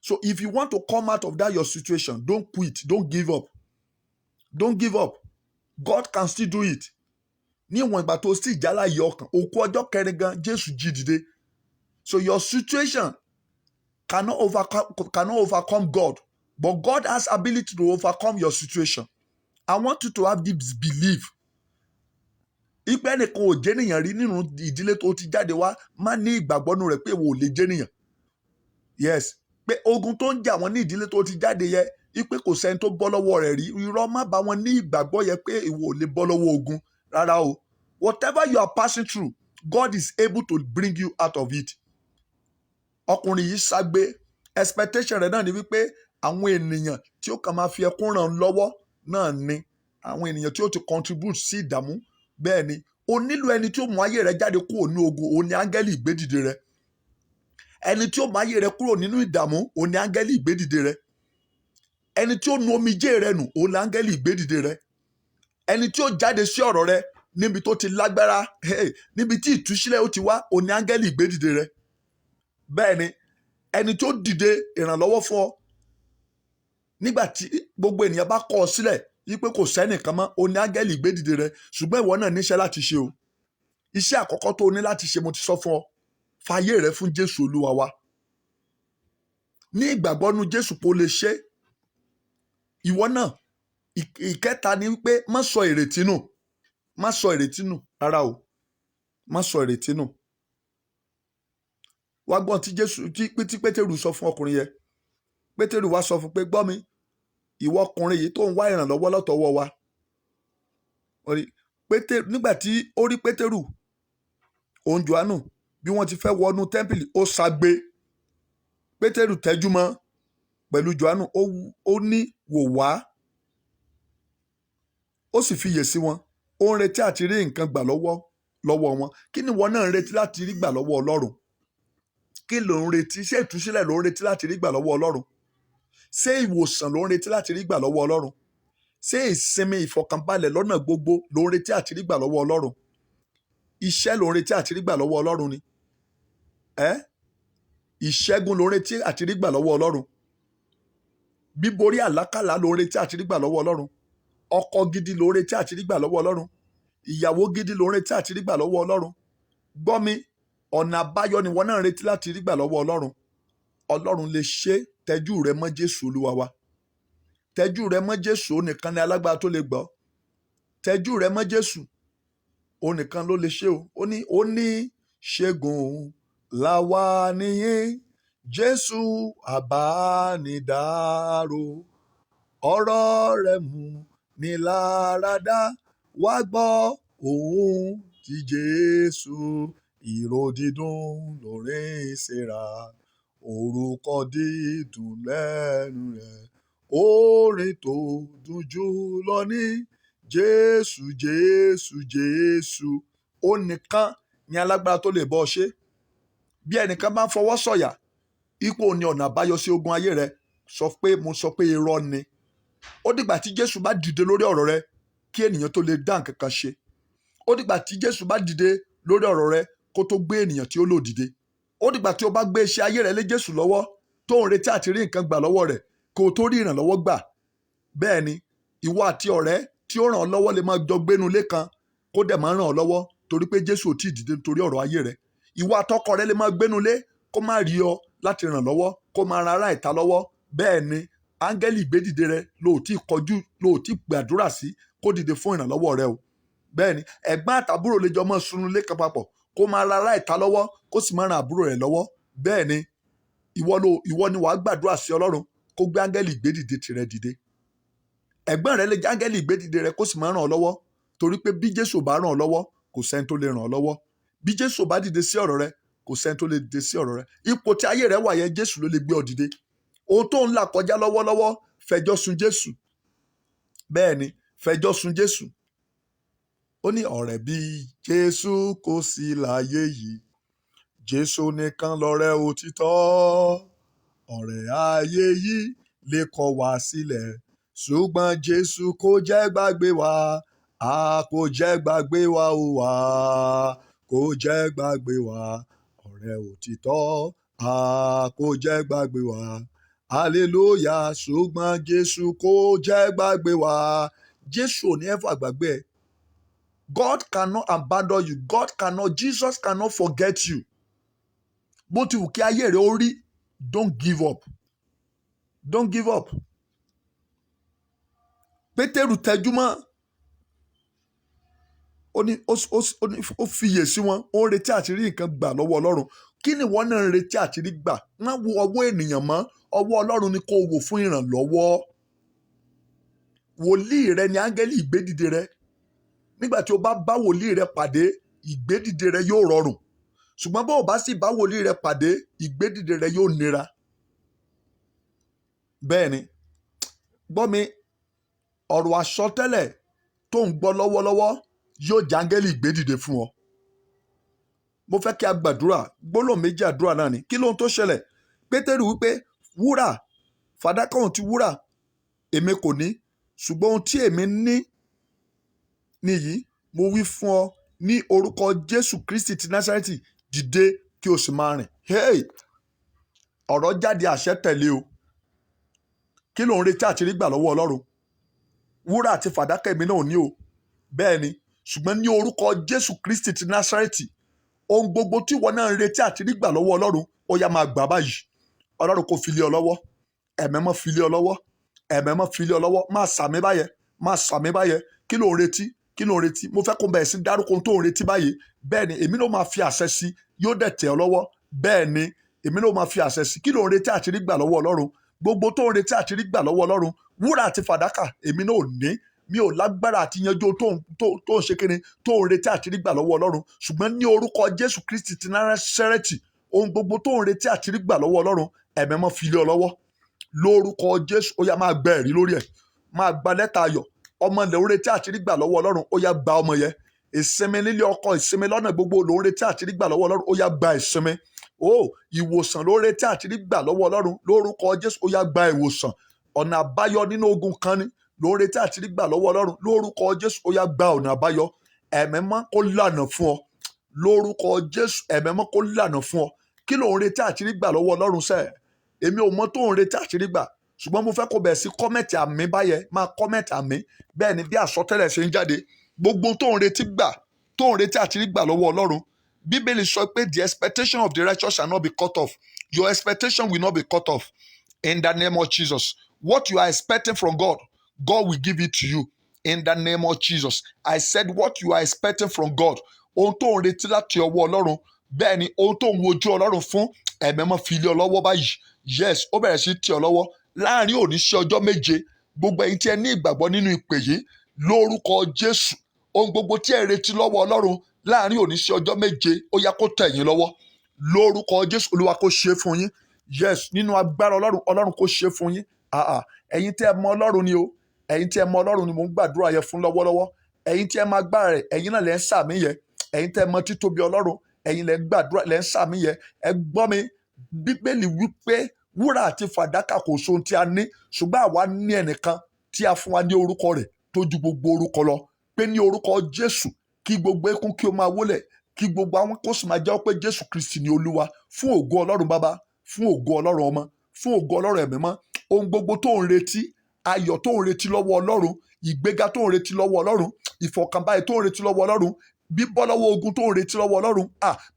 So if you want to come out of that your situation, don't quit. Don't give up. Don't give up. God can still do it. Ní ìwọ̀n ìgbà tó sì jálá yìí ọkàn, òkú ọjọ́ kẹrin gan Jésù jí dìde. So your situation cannot overcome God, but God has ability to overcome your situation. I want you to have this belief. Ipe ẹnìkan ò jẹ́nìyàn rí nínú ìdílé tó ti jáde wá, má ní ìgbàgbọ́ nínú rẹ̀ pé ìwọ ò lè jẹ́nìyàn. Yes, pé ogun tó ń jà wọ́n ní ìdílé tó ti jáde yẹ, ipe kò sẹ́ni tó bọ́ lọ́wọ́ rẹ̀ rí. Irọ́, má bá wọn ní ìgbàgbọ́ yẹ pé ìwọ ò lè bọ́ lọ́wọ́ ogun. Rárá o. Whatever you are passing through, God is able to bring you out of it. Ọkùnrin yìí ṣagbe. Expectation rẹ̀ náà ni wípé àwọn ènìyàn tí ó kàn máa fi ẹkún ràn lọ́wọ́ náà ni àwọn ènìyàn tí ó ti contribute sí ìdààmú. Bẹ́ẹ̀ ni o nílò ẹni tí ó mú ayé rẹ jáde kúrò ní ogun, òun ni áńgẹ́lì ìgbédìde rẹ. Ẹni tí ó mú ayé rẹ kúrò nínú ìdààmú, òun ni áńgẹ́lì ìgbédìde rẹ. Ẹni tí ó nu omijé rẹ nù, òun ni áńgẹ́lì ìgbédìde rẹ. Ẹni tí ó jáde sí ọ̀rọ̀ rẹ níbi tó ti lágbára, níbi tí ìtúsílẹ̀ ó ti wá, òun ni áńgẹ́lì ìgbédìde rẹ. Bẹ́ẹ̀ ni ẹni tí ó dìde ìrànlọ́wọ́ fún ọ nígbà tí gbogbo ènìyàn bá kọ̀ ọ́ sílẹ̀ wípé kò sẹ́nìkan mọ́, òun ni áńgẹ́lì ìgbédìde rẹ. Ṣùgbọ́n ìwọ náà níṣẹ́ láti ṣe o. Iṣẹ́ àkọ́kọ́ tó o ní láti ṣe mo ti sọ fún ọ. Fàyè rẹ fún Jésù Olúwa wa. Ní ìgbàgbọ́ nínú Jésù kó lè ṣe. Ìwọ náà ìkẹta ni wípé má sọ ìrètí nù. Má sọ ìrètí nù rárá o. Má sọ ìrètí nù. Wá gbọ́n tí Pétérù sọ fún ọkùnrin yẹn. Pétérù wá sọ fún pé gbọ́ mi, ìwọ ọkùnrin yìí tó ń wá ìrànlọ́wọ́ látọwọ́ wa. Nígbà tí ó rí Pétérù òun Jòhánù bí wọ́n ti fẹ́ wọnú tẹ́ḿpìlì, ó ṣagbe. Pétérù tẹ́jú mọ́ pẹ̀lú Jòhánù, ó ní wò wá. Ó sì fiyè sí wọn. Ó ń retí àti rí nǹkan gbà lọ́wọ́ wọn. Kí ni ìwọ náà ń retí láti rí gbà lọ́wọ́ Ọlọ́run? Kí ló ń retí? Ṣé ìtúsílẹ̀ ló ń retí láti rí gbà lọ́wọ́ Ọlọ́run? Ṣé ìwòsàn ló ń retí láti rí gbà lọ́wọ́ Ọlọ́run? Ṣé ìsinmi ìfọ̀kànbalẹ̀ lọ́nà gbogbo ló ń retí àti rí gbà lọ́wọ́ Ọlọ́run? Iṣẹ́ ló ń retí àti rí gbà lọ́wọ́ Ọlọ́run ni? Ìṣẹ́gun ló ń retí àti rí gbà lọ́wọ́ Ọlọ́run? Bíborí àlákàlà ló ń retí àti rí gbà lọ́wọ́ Ọlọ́run? Ọkọ gidi ló ń retí àti rí gbà lọ́wọ́ Ọlọ́run? Ìyàwó gidi ló ń retí àti rí gbà lọ́wọ́ Ọlọ́run? Gbọ́ mi, ọ̀nà àbáyọ ni wọ́n náà ń retí láti rí gbà lọ́wọ́ Ọlọ́run. Ọlọ́run lè ṣe. Tẹ́jú rẹ mọ́ Jésù Olúwa wa. Tẹ́jú rẹ mọ́ Jésù, òun nìkan ni alágbára tó lè gbọ́. Tẹ́jú rẹ mọ́ Jésù, òun nìkan ló lè ṣe o. Ó ní ṣẹ́gun làwa nìyẹn, Jésù àbánidárò. Ọ̀rọ̀ rẹ̀ mú ni láradá, wá gbọ́ ohùn ti Jésù. Ìró dídùn lórí ìsẹ́ra, orúkọ dídùn lẹ́nu rẹ̀. Orin tó dùn jù lọ ní Jésù, Jésù, Jésù. Ó nìkan ní alágbára tó lè bọ́ ọ ṣe. Bí ẹnìkan bá ń fọwọ́ sọ̀yà ipò ní ọ̀nà àbáyọ sí ogun ayé rẹ, mo sọ pé irọ́ ni. Ó dìgbà tí Jésù bá dìde lórí ọ̀rọ̀ rẹ kí ènìyàn tó lè dá nǹkan kan ṣe. Ó dìgbà tí Jésù bá dìde lórí ọ̀rọ̀ rẹ kó tó gbé ènìyàn tí ó lò dìde. Ó dìgbà tí o bá gbé iṣẹ́ ayé rẹ lé Jésù lọ́wọ́ tó ń retí àti rí nǹkan gbà lọ́wọ́ rẹ̀ kó o tó rí ìrànlọ́wọ́ gbà. Bẹ́ẹ̀ ni ìwọ àti ọ̀rẹ́ tí ó ràn ọ́ lọ́wọ́ lè máa jọ gbénu ilé kan kó dẹ̀ máa ràn ọ́ lọ́wọ́ torí pé Jésù ò tí ì dìde nítorí ọ̀rọ̀ ayé rẹ. Ìwọ àtọkọ rẹ lè máa gbénu ilé kó má rí ọ láti ràn lọ́wọ́, kó máa ran ará ìta lọ́wọ́. Bẹ́ẹ̀ ni áńgẹ́lì ìgbédìde rẹ ló ti gbàdúrà sí kó dìde fún ìrànlọ́wọ́ rẹ o. Bẹ́ẹ̀ ni ẹ̀gbọ́n àtàbúrò lè jọ máa sunu ilé kan papọ̀ kó máa ran ará ìta lọ́wọ́ kó sì máa ran àbúrò rẹ̀ lọ́wọ́. Bẹ́ẹ̀ ni ìwọ ni wàá gbàdúrà sí Ọlọ́run kó gbé áńgẹ́lì ìgbédìde tirẹ̀ dìde. Ẹ̀gbọ́n rẹ lè jẹ́ áńgẹ́lì ìgbédìde rẹ kó sì máa ràn ọ́ lọ́wọ́ torí pé bí Jésù bá ràn ọ́ lọ́wọ́ kò sẹ́ni tó lè ràn ọ́ lọ́wọ́. Bí Jésù bá dìde sí ọ̀rọ̀ rẹ kò sẹ́ni tó lè dìde sí ọ̀rọ̀ rẹ. Ipò tí ayé rẹ wà yẹn Jésù ló lè gbé ọ dìde. Ohun tó ń là kọjá lọ́wọ́lọ́wọ́ fẹjọ́ sun Jésù. Bẹ́ẹ̀ ni fẹjọ́ sun Jésù. Ó ní ọ̀rẹ́ bí Jésù kò sí láyé yìí, Jésù nìkan lọ̀rẹ́ òtítọ́. Ọ̀rẹ́ ayé yìí lè kọ̀ wá sílẹ̀, ṣùgbọ́n Jésù kò jẹ́ gbàgbé wa. Kò jẹ́ gbàgbé wa o wa, kò jẹ́ gbàgbé wa. Ọ̀rẹ́ òtítọ́, kò jẹ́ gbàgbé wa. Hallelujah, ṣùgbọ́n Jésù kò jẹ́ gbàgbé wa. Jésù ò ní ever gbàgbé ẹ. God cannot abandon you. Jesus cannot forget you. Bó ti wù kí ayé rẹ ó rí, don't give up. Don't give up. Pétérù tẹjúmọ́. Ó fiyè sí wọn. Ó ń retí àti rí nǹkan gbà lọ́wọ́ Ọlọ́run. Kí ni ìwọ náà ń retí àti rí gbà? Má wo ọwọ́ ènìyàn mọ́. Ọwọ́ Ọlọ́run ni kó o wò fún ìrànlọ́wọ́. Wòlíì rẹ ni áńgẹ́lì ìgbédìde rẹ. Nígbà tí o bá bá wòlíì rẹ pàdé, ìgbédìde rẹ yóò rọrùn. Ṣùgbọ́n bó o bá sì bá wòlíì rẹ pàdé, ìgbédìde rẹ yóò nira. Bẹ́ẹ̀ ni, gbọ́ mi, ọ̀rọ̀ àsọtẹ́lẹ̀ tó ń gbọ́ lọ́wọ́lọ́wọ́ yóò jẹ́ áńgẹ́lì ìgbédìde fún ọ. Mo fẹ́ kí a gbàdúrà, gbólóhùn méjì àdúrà náà ni. Kí lóhun tó ṣẹlẹ̀? Pétérù wípé wúrà, fàdákà ohun ti wúrà, èmi kò ní, ṣùgbọ́n ohun tí èmi ní nìyí, mo wí fún ọ ní orúkọ Jésù Kristi ti Násárẹ́tì, dìde kí o sì máa rìn. Hey! Ọ̀rọ̀ jáde àṣẹ tẹ̀lé o. Kí ló ń retí àti rí gbà lọ́wọ́ Ọlọ́run? Wúrà àti fàdákà èmi náà ò ní o. Bẹ́ẹ̀ ni, ṣùgbọ́n ní orúkọ Jésù Kristi ti Násárẹ́tì, ohun gbogbo tí ìwọ náà ń retí àti rí gbà lọ́wọ́ Ọlọ́run, ó yá máa gbà báyìí. Ọlọ́run kò fi lé ọ lọ́wọ́. Ẹ̀mẹ́mọ́ fi lé ọ lọ́wọ́. Ẹ̀mẹ́mọ́ fi lé ọ lọ́wọ́. Máa sàmì báyẹn. Máa sàmì báyẹn. Kí ló ń retí? Kí ló ń retí? Mo fẹ́ kó bẹ̀rẹ̀ sí dárúkọ ohun tó ń retí báyìí. Bẹ́ẹ̀ ni, èmi náà máa fi àṣẹ sí, yóò dẹ̀ tẹ̀ ọ́ lọ́wọ́. Bẹ́ẹ̀ ni, èmi náà máa fi àṣẹ sí. Kí ló ń retí àti rí gbà lọ́wọ́ Ọlọ́run? Gbogbo tó ń retí àti rí gbà lọ́wọ́ Ọlọ́run, wúrà àti fàdákà, èmi náà ò ní. Mi ò lágbára àti yanjú tó ń ṣe kíni tó ń retí àti rí gbà lọ́wọ́ Ọlọ́run. Ṣùgbọ́n ní orúkọ Jésù Kristi ti Násárẹ́tì, ohun gbogbo tó ń retí àti rí gbà lọ́wọ́ Ọlọ́run, ẹ̀mẹ́mọ́ fi lé ọ lọ́wọ́. Lórúkọ Jésù, ó yá máa gba ẹ̀rí lórí ẹ̀. Máa gba lẹ́tà ayọ̀. Ọmọ ilẹ̀ ń retí àti rí gbà lọ́wọ́ Ọlọ́run, ó yá gba ọmọ yẹn. Ìsinmi nílé ọkọ, ìsinmi lọ́nà gbogbo ló ń retí àti rí gbà lọ́wọ́ Ọlọ́run, ó yá gba ìsinmi. Ìwòsàn ló ń retí àti rí gbà lọ́wọ́ Ọlọ́run, lórúkọ Jésù, ó yá gba ìwòsàn. Ọ̀nà àbáyọ nínú ogun kan ni ló ń retí àti rí gbà lọ́wọ́ Ọlọ́run, lórúkọ Jésù, ó yá gba ọ̀nà àbáyọ. Ẹ̀mẹ́mọ́ kó lànà fún ọ. Lórúkọ Jésù, ẹ̀mẹ́mọ́ kó lànà fún ọ. Kí ló ń retí àti rí gbà lọ́wọ́ Ọlọ́run sẹ́ẹ̀? Èmi ò mọ tó ń retí àti rí gbà, ṣùgbọ́n mo fẹ́ kó bẹ̀rẹ̀ sí kọ́mẹ̀tì àmì báyẹn, máa kọ́mẹ̀tì àmì. Bẹ́ẹ̀ ni bí àsọtẹ́lẹ̀ ṣe ń jáde, gbogbo tó ń retí àti rí gbà lọ́wọ́ Ọlọ́run. Bíbélì sọ pé the expectation of the righteous shall not be cut off. Your expectation will not be cut off. In the name of Jesus. What you are expecting from God, God will give it to you. In the name of Jesus. I said what you are expecting from God. Ohun tó ń retí láti ọwọ́ Ọlọ́run, bẹ́ẹ̀ ni ohun tó ń wojú Ọlọ́run fún, ẹ̀mẹ́mọ́ fi lé ọ lọ́wọ́ báyìí. Yes, ó bẹ̀rẹ̀ sí tì ọ lọ́wọ́. Láàárín òní sí ọjọ́ méje, gbogbo ẹ̀yin tí ẹ ní ìgbàgbọ́ nínú ìpè yìí, lórúkọ Jésù, ohun gbogbo tí ẹ retí lọ́wọ́ Ọlọ́run láàárín òní sí ọjọ́ méje, ó yá kó tẹ̀ yín lọ́wọ́. Lórúkọ Jésù, Olúwa kó ṣe fún yín. Yes, nínú agbára Ọlọ́run, Ọlọ́run kó ṣe fún yín. Ẹ̀yin tí ẹ mọ Ọlọ́run ni o. Ẹ̀yin tí ẹ mọ Ọlọ́run ni mò ń gbàdúrà yẹn fún lọ́wọ́lọ́wọ́. Ẹ̀yin tí ẹ máa gbára rẹ̀, ẹ̀yin náà lẹ́ ń sàmì yẹn. ẹ̀yin tẹ́ mọ títóbi Ọlọ́run, ẹ̀yin lẹ́ ń gbàdúrà, lẹ́ ń sàmì yẹn, ẹ gbọ́ mi. Bíbélì wípé wúrà àti fàdákà kò sóhun tí a ní, ṣùgbọ́n àwa ní ẹnìkan tí a fún wa ní orúkọ rẹ̀ tó ju gbogbo orúkọ lọ, pé ní orúkọ Jésù kí gbogbo eékún kí ó máa wólẹ̀, kí gbogbo àwọn kó sì máa jẹ́wọ́ pé Jésù Kristi ni Olúwa, fún ògo Ọlọ́run Baba, fún ògo Ọlọ́run Ọmọ, fún ògo Ọlọ́run Ẹ̀mí Mímọ́. Ohun gbogbo tó ń retí, ayọ̀ tó ń retí lọ́wọ́ Ọlọ́run, ìgbéga tó ń retí lọ́wọ́ Ọlọ́run, ìfọ̀kànbalẹ̀ tó ń retí lọ́wọ́ Ọlọ́run, bíbọ́ lọ́wọ́ ogun tó ń retí lọ́wọ́ Ọlọ́run,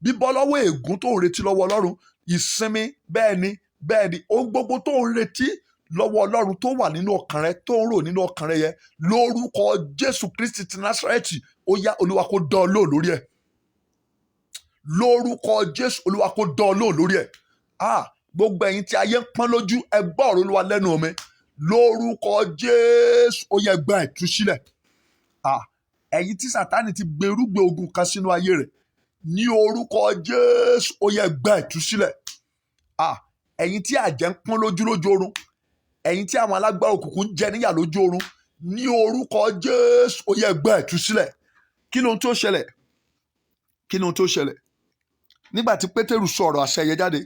bíbọ́ lọ́wọ́ ègún tó ń retí lọ́wọ́ Ọlọ́run, ìsinmi, bẹ́ẹ̀ ni ohun gbogbo tó ń retí lọ́wọ́ Ọlọ́run tó wà nínú ọkàn rẹ, tó ń rò nínú ọkàn rẹ yẹn, lórúkọ Jésù Kristi ti Násárẹ́tì, ó yá Olúwa kó dán ọ lóhùn lórí ẹ̀. Lórúkọ Jésù, Olúwa kó dán ọ lóhùn lórí ẹ̀. Gbogbo ẹ̀yin tí ayé ń pọ́n lójú, ẹ gbọ́ ọ̀rọ̀ Olúwa lẹ́nu mi. Lórúkọ Jésù, ó yẹ gba ìtúsílẹ̀. Ẹ̀yin tí Sátánì ti gbèrúgbè ogun kan sínú ayé rẹ̀, ní orúkọ Jésù, ó yẹ gba ìtúsílẹ̀. Ẹ̀yin tí àjẹ́ ń pọ́n lójú oorun, ẹ̀yin tí àwọn alágbára òkùnkùn ń jẹ níyà lójú oorun, ní orúkọ Jésù, ó yẹ gba ìtúsílẹ̀. Kí ni ohun tó ṣẹlẹ̀? Nígbà tí Pétérù sọ ọ̀rọ̀ àṣẹ yẹn jáde,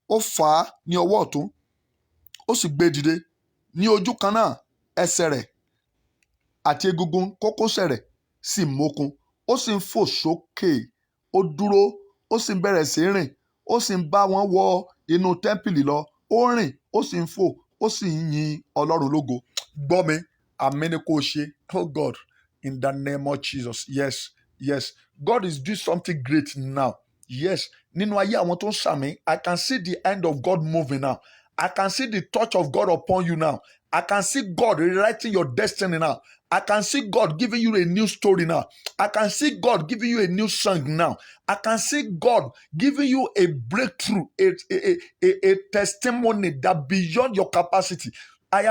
ó fà á ní ọwọ́ ọ̀tún, ó sì gbé dìde. Ní ojú kan náà, ẹsẹ̀ rẹ̀ àti egungun kókósẹ̀ rẹ̀ sì mókun, ó sì ń fò sókè, ó dúró, ó sì ń bẹ̀rẹ̀ sí rìn, ó sì ń bá wọn wọ inú tẹ́ḿpìlì lọ, ó rìn, ó sì ń fò, ó sì ń yin Ọlọ́run lógo. Gbọ́ mi, àmín ni kò ṣe. Oh God, in the name of Jesus. Yes, God is doing something great now. Yes, nínú ayé àwọn tó ń sàmì, I can see the hand of God moving now. I can see the touch of God upon you now. I can see God rewriting your destiny now. I can see God giving you a new story now. I can see God giving you a new song now. I can see God giving you a breakthrough, a testimony that beyond your capacity. I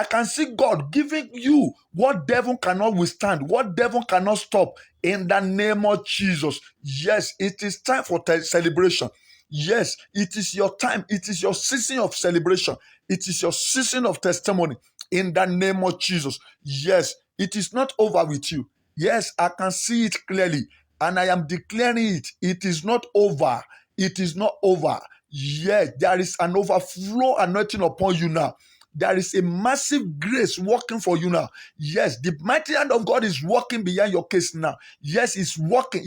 can see God giving you what devil cannot withstand, what devil cannot stop, in the name of Jesus. Yes, it is time for celebration. Yes, it is your time. It is your season of celebration. It is your season of testimony, in the name of Jesus. Yes, it is not over with you. Yes, I can see it clearly, and I am declaring it. It is not over. It is not over. Yes, there is an overflow anointing upon you now. There is a massive grace working for you now. Yes, the mighty hand of God is working behind your case now. Yes, it's working.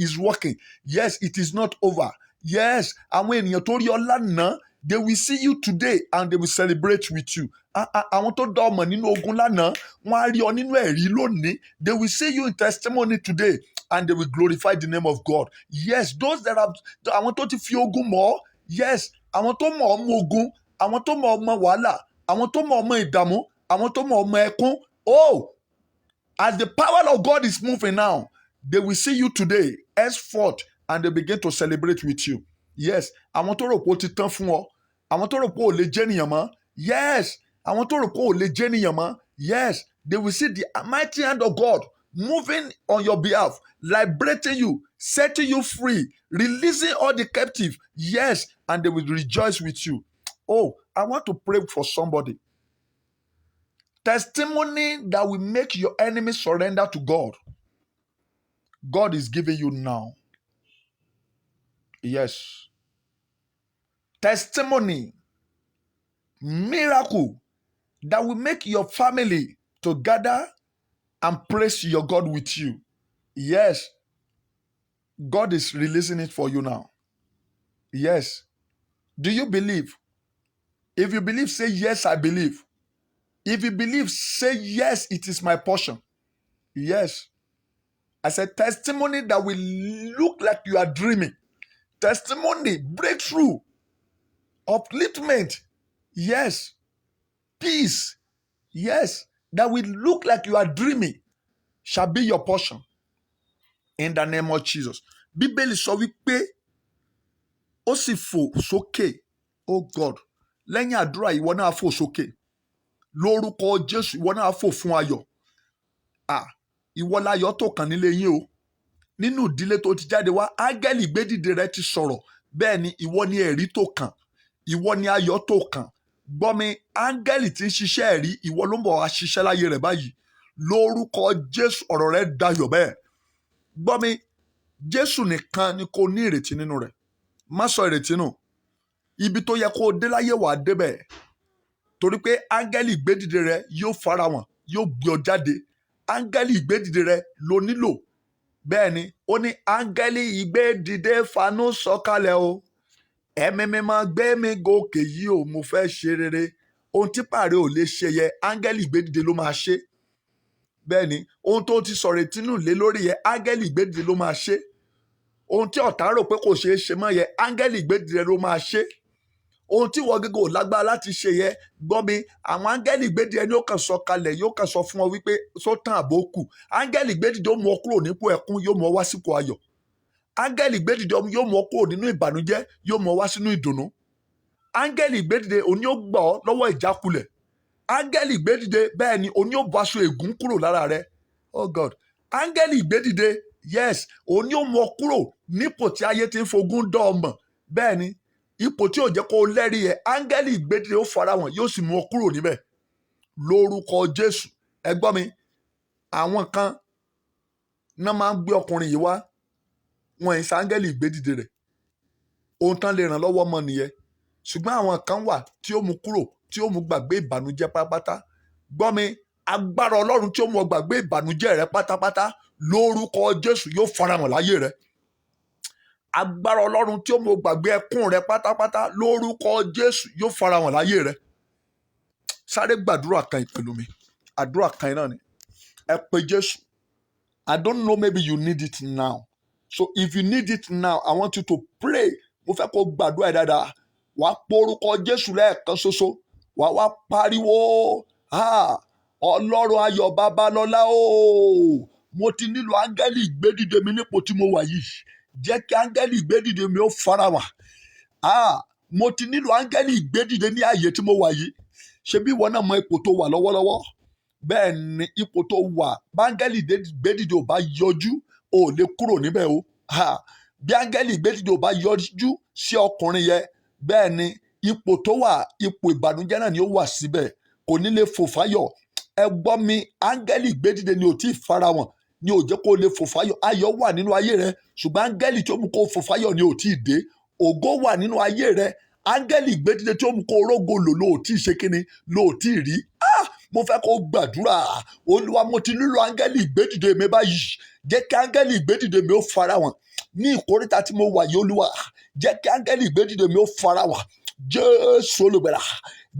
Yes, it is not over. Yes, àwọn ènìyàn tó rí ọ lánàá, they will see you today and they will celebrate with you. Àwọn tó dá ọmọ nínú ogun lánàá, wọ́n á rí ọ nínú ẹ̀rí lónìí. They will see you in testimony today and they will glorify the name of God. Yes, those that have, àwọn tó ti fi ogun mọ̀ ọ́, yes, àwọn tó mọ̀ ọ́ mọ ogun, àwọn tó mọ̀ ọ́ mọ wàhálà, àwọn tó mọ̀ ọ́ mọ ìdààmú, àwọn tó mọ̀ ọ́ mọ ẹkún. Oh, as the power of God is moving now, they will see you today, henceforth, and they begin to celebrate with you. Yes, àwọn tó rò pé ó ti tán fún ọ, àwọn tó rò pé ò lè jẹ́ ènìyàn mọ́. Yes, àwọn tó rò pé ò lè jẹ́ ènìyàn mọ́. Yes, they will see the mighty hand of God moving on your behalf, liberating you, setting you free, releasing all the captive. Yes, and they will rejoice with you. Oh, I want to pray for somebody. Testimony that will make your enemy surrender to God. God is giving you now. Yes. Testimony, miracle that will make your family to gather and praise your God with you. Yes. God is releasing it for you now. Yes. Do you believe? If you believe, say, yes, I believe. If you believe, say, yes, it is my portion. Yes. I said, testimony that will look like you are dreaming. Testimony, breakthrough, upliftment. Yes. Peace. Yes. That will look like you are dreaming shall be your portion. In the name of Jesus. Bíbélì sọ wípé ó sì fò sókè. Oh God. Lẹ́yìn àdúrà ìwọ náà fò sókè. Lórúkọ Jésù ìwọ náà fò fún ayọ̀. Ìwọ láyọ̀ tó kàn nílé yín o. Nínú ìdílé tó ti jáde wá, áńgẹ́lì ìgbédìde rẹ ti sọ̀rọ̀. Bẹ́ẹ̀ ni ìwọ ni ẹ̀rí tó kàn. Ìwọ ni ayọ̀ tó kàn. Gbọ́ mi, áńgẹ́lì tí ń ṣiṣẹ́ ẹ̀rí, ìwọ ló ń bọ̀ wá ṣiṣẹ́ láyé rẹ̀ báyìí. Lórúkọ Jésù ọ̀rọ̀ rẹ dayọ̀ bẹ́ẹ̀. Gbọ́ mi, Jésù nìkan ni kò ní ìrètí nínú rẹ̀. Má sọ ìrètí nù. Ibi tó yẹ kó o dé láyé wà á débẹ̀. Torí pé áńgẹ́lì ìgbédìde rẹ yóò farahàn, yóò gbé ọ jáde. Áńgẹ́lì ìgbédìde rẹ ló nílò. Bẹ́ẹ̀ ni, ó ní áńgẹ́lì ìgbédìde fanú sọ̀kalẹ̀ o. Ẹ̀mí mímọ́ gbé mi gòkè yìí o, mo fẹ́ ṣe rere. Ohun tí pàrẹ ò lè ṣe yẹ, áńgẹ́lì ìgbédìde ló máa ṣe. Bẹ́ẹ̀ ni, ohun tó ti sọ̀rọ̀ ìtinú lé lórí yẹ, áńgẹ́lì ìgbédìde ló máa ṣe. Ohun tí ọ̀tá rò pé kò ṣeé ṣe mọ́ yẹ, áńgẹ́lì ìgbédìde ló máa ṣe. Ohun tí wọ́n gẹ́gẹ́ ò lágbára láti ṣe yẹ, gbọ́ mi, àwọn áńgẹ́lì ìgbédìde ni ó kàn sọ kalẹ̀, yóò kàn sọ fún ọ wípé sótàn àbókù. Áńgẹ́lì ìgbédìde ó mú ọ kúrò nípò ẹkún, yóò mú ọ wá sípò ayọ̀. Áńgẹ́lì ìgbédìde yóò mú ọ kúrò nínú ìbànújẹ́, yóò mú ọ wá sínú ìdùnnú. Áńgẹ́lì ìgbédìde òní ó gbà ọ́ lọ́wọ́ ìjákulẹ̀. Áńgẹ́lì ìgbédìde bẹ́ẹ̀ ni òní ó bọ́ aṣọ ègún kúrò lára rẹ. Oh God. Áńgẹ́lì ìgbédìde, yes, òní ó mú ọ kúrò nípò tí ayé ti ń fogún dán ọ mọ̀. Bẹ́ẹ̀ ni, ipò tí ò jẹ́ kó o lẹ́rìí yẹ, áńgẹ́lì ìgbédìde ó farahàn, yóò sì mú ọ kúrò níbẹ̀. Lórúkọ Jésù. Ẹ gbọ́ mi, àwọn kan náà máa ń gbé ọkùnrin yìí wá, wọn ì sáńgẹ́lì ìgbédìde rẹ̀. Ohun tán lè ràn lọ́wọ́ mọ́ nìyẹn. Ṣùgbọ́n àwọn kan wà tí ó mú kúrò, tí ó mú gbàgbé ìbànújẹ́ pátápátá. Gbọ́ mi, agbára Ọlọ́run tí ó mú ọ gbàgbé ìbànújẹ́ rẹ pátápátá, lórúkọ Jésù yóò farahàn láyé rẹ. Agbára Ọlọ́run tí ó mú ọ gbàgbé ẹkún rẹ pátápátá, lórúkọ Jésù yóò farahàn láyé rẹ. Sáré gbàdúrà kan pẹ̀lú mi. Àdúrà kan náà ni. Ẹ pe Jésù. I don't know, maybe you need it now. So if you need it now, I want you to pray. Mo fẹ́ kó gbàdúrà ẹ̀ dáadáa. Wà á porúkọ Jésù lẹ́ẹ̀kan ṣoṣo. Wà á wá pariwo. Ọlọ́run Ayọ̀ Babalọ́lá o. Mo ti nílò áńgẹ́lì ìgbédìde mi nípò tí mo wà yìí. Jẹ́ kí áńgẹ́lì ìgbédìde mi ó farahàn. Mo ti nílò áńgẹ́lì ìgbédìde ní ààyè tí mo wà yìí. Ṣebí ìwọ náà mọ ipò tó wà lọ́wọ́lọ́wọ́? Bẹ́ẹ̀ ni, ipò tó wà, báńgẹ́lì ìgbédìde ò bá yọjú, ò lè kúrò níbẹ̀ o. Bí áńgẹ́lì ìgbédìde ò bá yọjú sí ọkùnrin yẹn, bẹ́ẹ̀ ni ipò tó wà, ipò ìbànújẹ́ náà ni ó wà síbẹ̀, kò ní lè fò fáyọ̀. Ẹ gbọ́ mi, áńgẹ́lì ìgbédìde ni ò tí ì farahàn, ni ò jẹ́ kó lè fò fáyọ̀. Ayọ̀ wà nínú ayé rẹ, ṣùgbọ́n áńgẹ́lì tí ó mú kó fò fáyọ̀ ni ò tí ì dé. Ògo wà nínú ayé rẹ, áńgẹ́lì ìgbédìde tí ó mú kó rógo lò ló ò tí ì ṣe kíni, ló ò tí ì rí. Mo fẹ́ kó gbàdúrà. Olúwa, mo ti nílò áńgẹ́lì ìgbédìde mi báyìí. Jẹ́ kí áńgẹ́lì ìgbédìde mi ó farahàn ní ìkóríta tí mo wà yìí, Olúwa. Jẹ́ kí áńgẹ́lì ìgbédìde mi ó farahàn. Jésù Olùgbàlà.